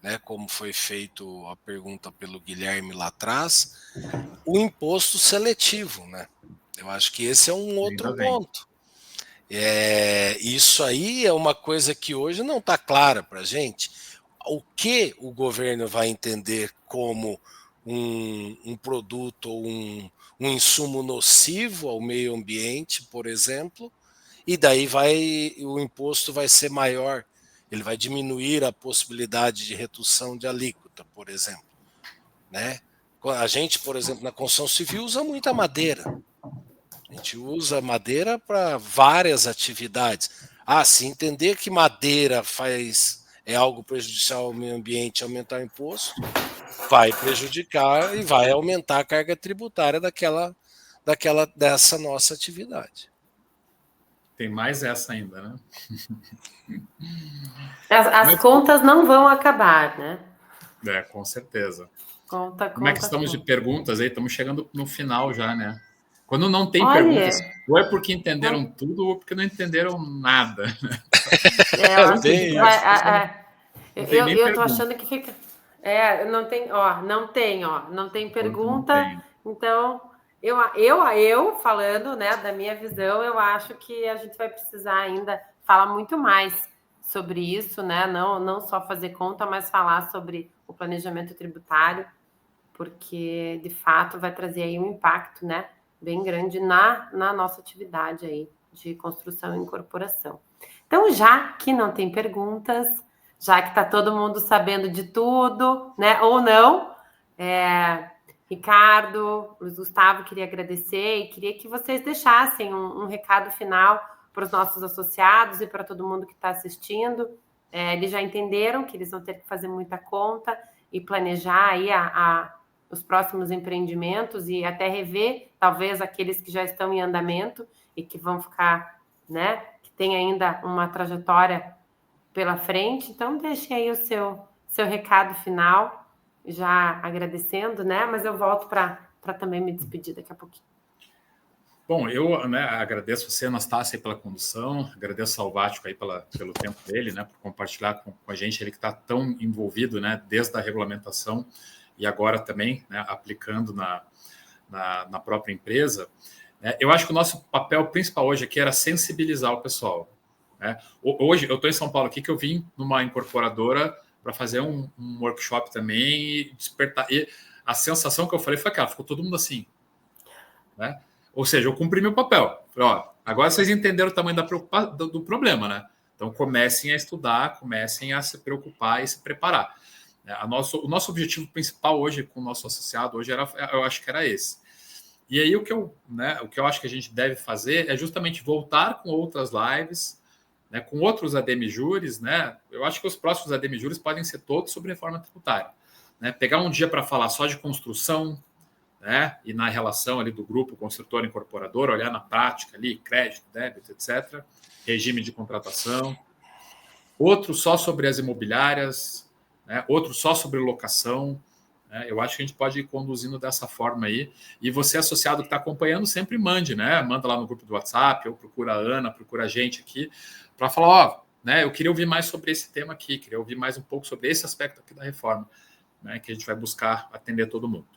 né, como foi feito a pergunta pelo Guilherme lá atrás, o imposto seletivo, né? Eu acho que esse é um outro ponto. Isso aí é uma coisa que hoje não está clara para a gente. O que o governo vai entender como um produto ou um insumo nocivo ao meio ambiente, por exemplo, e daí o imposto vai ser maior, ele vai diminuir a possibilidade de redução de alíquota, por exemplo. Né? A gente, por exemplo, na construção civil usa muita madeira. A gente usa madeira para várias atividades. Se entender que madeira é algo prejudicial ao meio ambiente, aumentar o imposto, vai prejudicar e vai aumentar a carga tributária dessa nossa atividade. Tem mais essa ainda, né? As contas não vão acabar, né? Com certeza. Conta. Como é que estamos de perguntas aí? Estamos chegando no final já, né? Quando não tem Olha, perguntas, ou é porque entenderam tudo, ou porque não entenderam nada. Eu tô achando que fica. Não tem, não tem pergunta. Não tem. Então, eu falando, né, da minha visão, eu acho que a gente vai precisar ainda falar muito mais sobre isso, né? Não só fazer conta, mas falar sobre o planejamento tributário, porque de fato vai trazer aí um impacto, né, bem grande na nossa atividade aí de construção e incorporação. Então, já que não tem perguntas, já que está todo mundo sabendo de tudo, né, ou não, Ricardo, Luiz Gustavo, queria agradecer e queria que vocês deixassem um recado final para os nossos associados e para todo mundo que está assistindo. Eles já entenderam que eles vão ter que fazer muita conta e planejar aí os próximos empreendimentos e até rever, talvez, aqueles que já estão em andamento e que vão ficar, né, que tem ainda uma trajetória pela frente. Então, deixe aí o seu recado final, já agradecendo, né, mas eu volto para também me despedir daqui a pouquinho. Bom, eu, né, agradeço você, Anastácia, pela condução, agradeço ao Salvático aí pelo tempo dele, né, por compartilhar com a gente, ele que está tão envolvido, né, desde a regulamentação e agora também, né, aplicando na própria empresa. Eu acho que o nosso papel principal hoje aqui era sensibilizar o pessoal. Né? Hoje, eu estou em São Paulo aqui, que eu vim numa incorporadora para fazer um workshop também e despertar. E a sensação que eu falei foi aquela, ficou todo mundo assim. Né? Ou seja, eu cumpri meu papel. Falei, ó, agora vocês entenderam o tamanho do problema, né? Então comecem a estudar, comecem a se preocupar e se preparar. O nosso objetivo principal hoje com o nosso associado hoje eu acho que era esse. E aí o que eu acho que a gente deve fazer é justamente voltar com outras lives, né, com outros ADM Júris, né? Eu acho que os próximos ADM Júris podem ser todos sobre reforma tributária. Né? Pegar um dia para falar só de construção, né? E na relação ali do grupo construtor-incorporador, olhar na prática ali, crédito, débito, etc. Regime de contratação. Outro só sobre as imobiliárias, né? Outro só sobre locação. Né? Eu acho que a gente pode ir conduzindo dessa forma aí. E você, associado que está acompanhando, sempre mande, né? Manda lá no grupo do WhatsApp, ou procura a Ana, procura a gente aqui, para falar, ó, né? Eu queria ouvir mais sobre esse tema aqui, queria ouvir mais um pouco sobre esse aspecto aqui da reforma, né? Que a gente vai buscar atender todo mundo.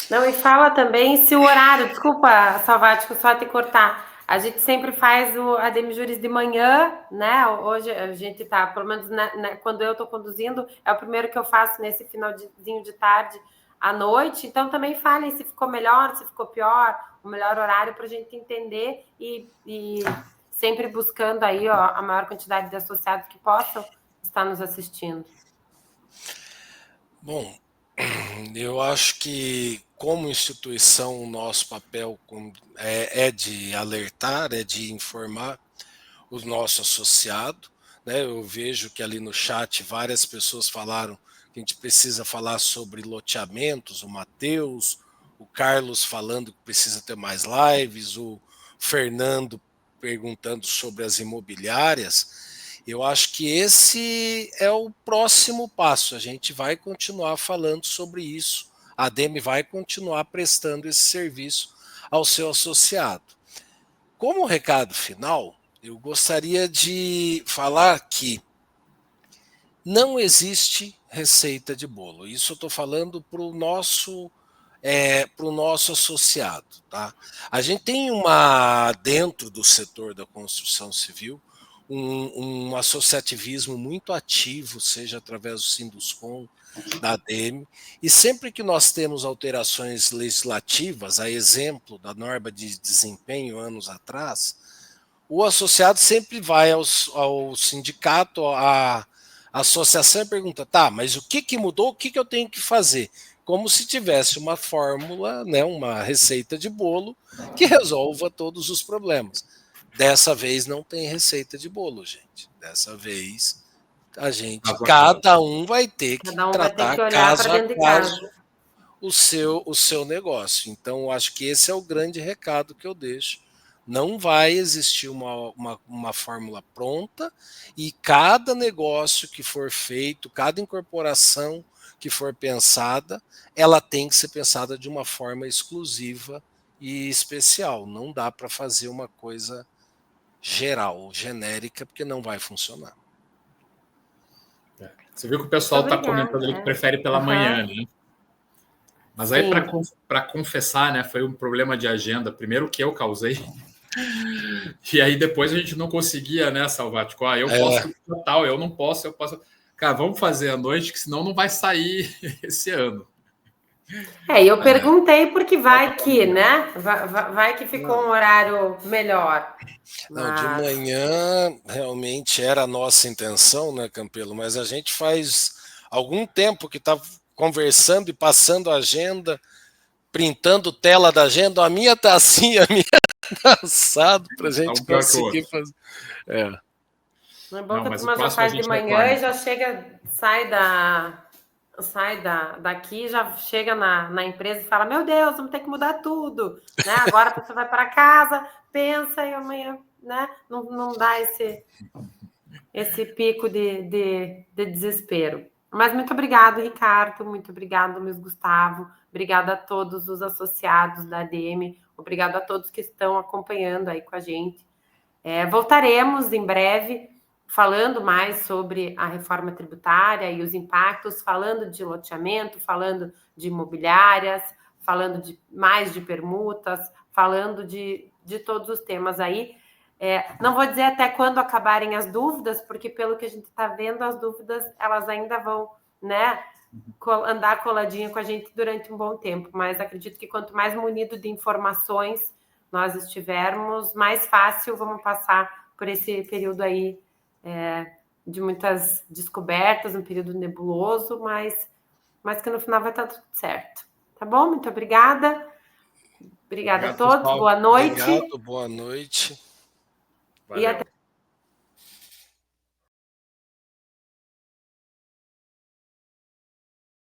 Não, e fala também se o horário, desculpa, Salvático, só te cortar. A gente sempre faz o ADM Júris de manhã, né? Hoje a gente tá, pelo menos quando eu estou conduzindo, é o primeiro que eu faço nesse finalzinho de tarde à noite. Então também falem se ficou melhor, se ficou pior, o melhor horário para a gente entender e sempre buscando aí ó, a maior quantidade de associados que possam estar nos assistindo. Bom, eu acho que, como instituição, o nosso papel é de alertar, é de informar o nosso associado. Né? Eu vejo que ali no chat várias pessoas falaram que a gente precisa falar sobre loteamentos, o Matheus, o Carlos falando que precisa ter mais lives, o Fernando perguntando sobre as imobiliárias. Eu acho que esse é o próximo passo. A gente vai continuar falando sobre isso. A ADM vai continuar prestando esse serviço ao seu associado. Como recado final, eu gostaria de falar que não existe receita de bolo. Isso eu estou falando para o nosso associado. Tá? A gente tem dentro do setor da construção civil, um associativismo muito ativo, seja através do Sinduscom, da ADM, e sempre que nós temos alterações legislativas, a exemplo da norma de desempenho anos atrás, o associado sempre vai ao sindicato, à associação e pergunta, tá, mas o que mudou, o que eu tenho que fazer? Como se tivesse uma fórmula, né, uma receita de bolo que resolva todos os problemas. Dessa vez não tem receita de bolo, gente. Dessa vez cada um vai ter que tratar caso a caso o seu negócio. Então, eu acho que esse é o grande recado que eu deixo. Não vai existir uma fórmula pronta e cada negócio que for feito, cada incorporação que for pensada, ela tem que ser pensada de uma forma exclusiva e especial. Não dá para fazer uma coisa geral, genérica, porque não vai funcionar. Você viu que o pessoal está comentando ali que prefere pela manhã, né? Mas aí, para confessar, né, foi um problema de agenda. Primeiro que eu causei. E aí depois a gente não conseguia, né, salvar. Tipo, eu posso total, eu não posso, eu posso. Cara, vamos fazer à noite, que senão não vai sair esse ano. Eu perguntei porque vai que, né? Vai que ficou um horário melhor. Não, de manhã realmente era a nossa intenção, né, Campelo? Mas a gente faz algum tempo que está conversando e passando a agenda, printando tela da agenda. A minha tá assim, a minha tá assado para a gente conseguir fazer. É bom que a turma já faz de manhã e já chega, sai daqui, já chega na empresa e fala: meu Deus, vamos ter que mudar tudo, né? Agora você vai para casa, pensa e amanhã, né? Não dá esse pico de desespero. Mas muito obrigado, Ricardo, muito obrigado, Luiz Gustavo, obrigada a todos os associados da ADM, obrigado a todos que estão acompanhando aí com a gente. Voltaremos em breve falando mais sobre a reforma tributária e os impactos, falando de loteamento, falando de imobiliárias, falando mais de permutas, falando de todos os temas aí. Não vou dizer até quando acabarem as dúvidas, porque pelo que a gente está vendo, as dúvidas elas ainda vão, né, andar coladinha com a gente durante um bom tempo, mas acredito que quanto mais munido de informações nós estivermos, mais fácil vamos passar por esse período aí de muitas descobertas, um período nebuloso, mas que no final vai estar tudo certo. Tá bom? Muito obrigada. Obrigada a todos. Pessoal. Boa noite. Obrigado, boa noite. Valeu. E até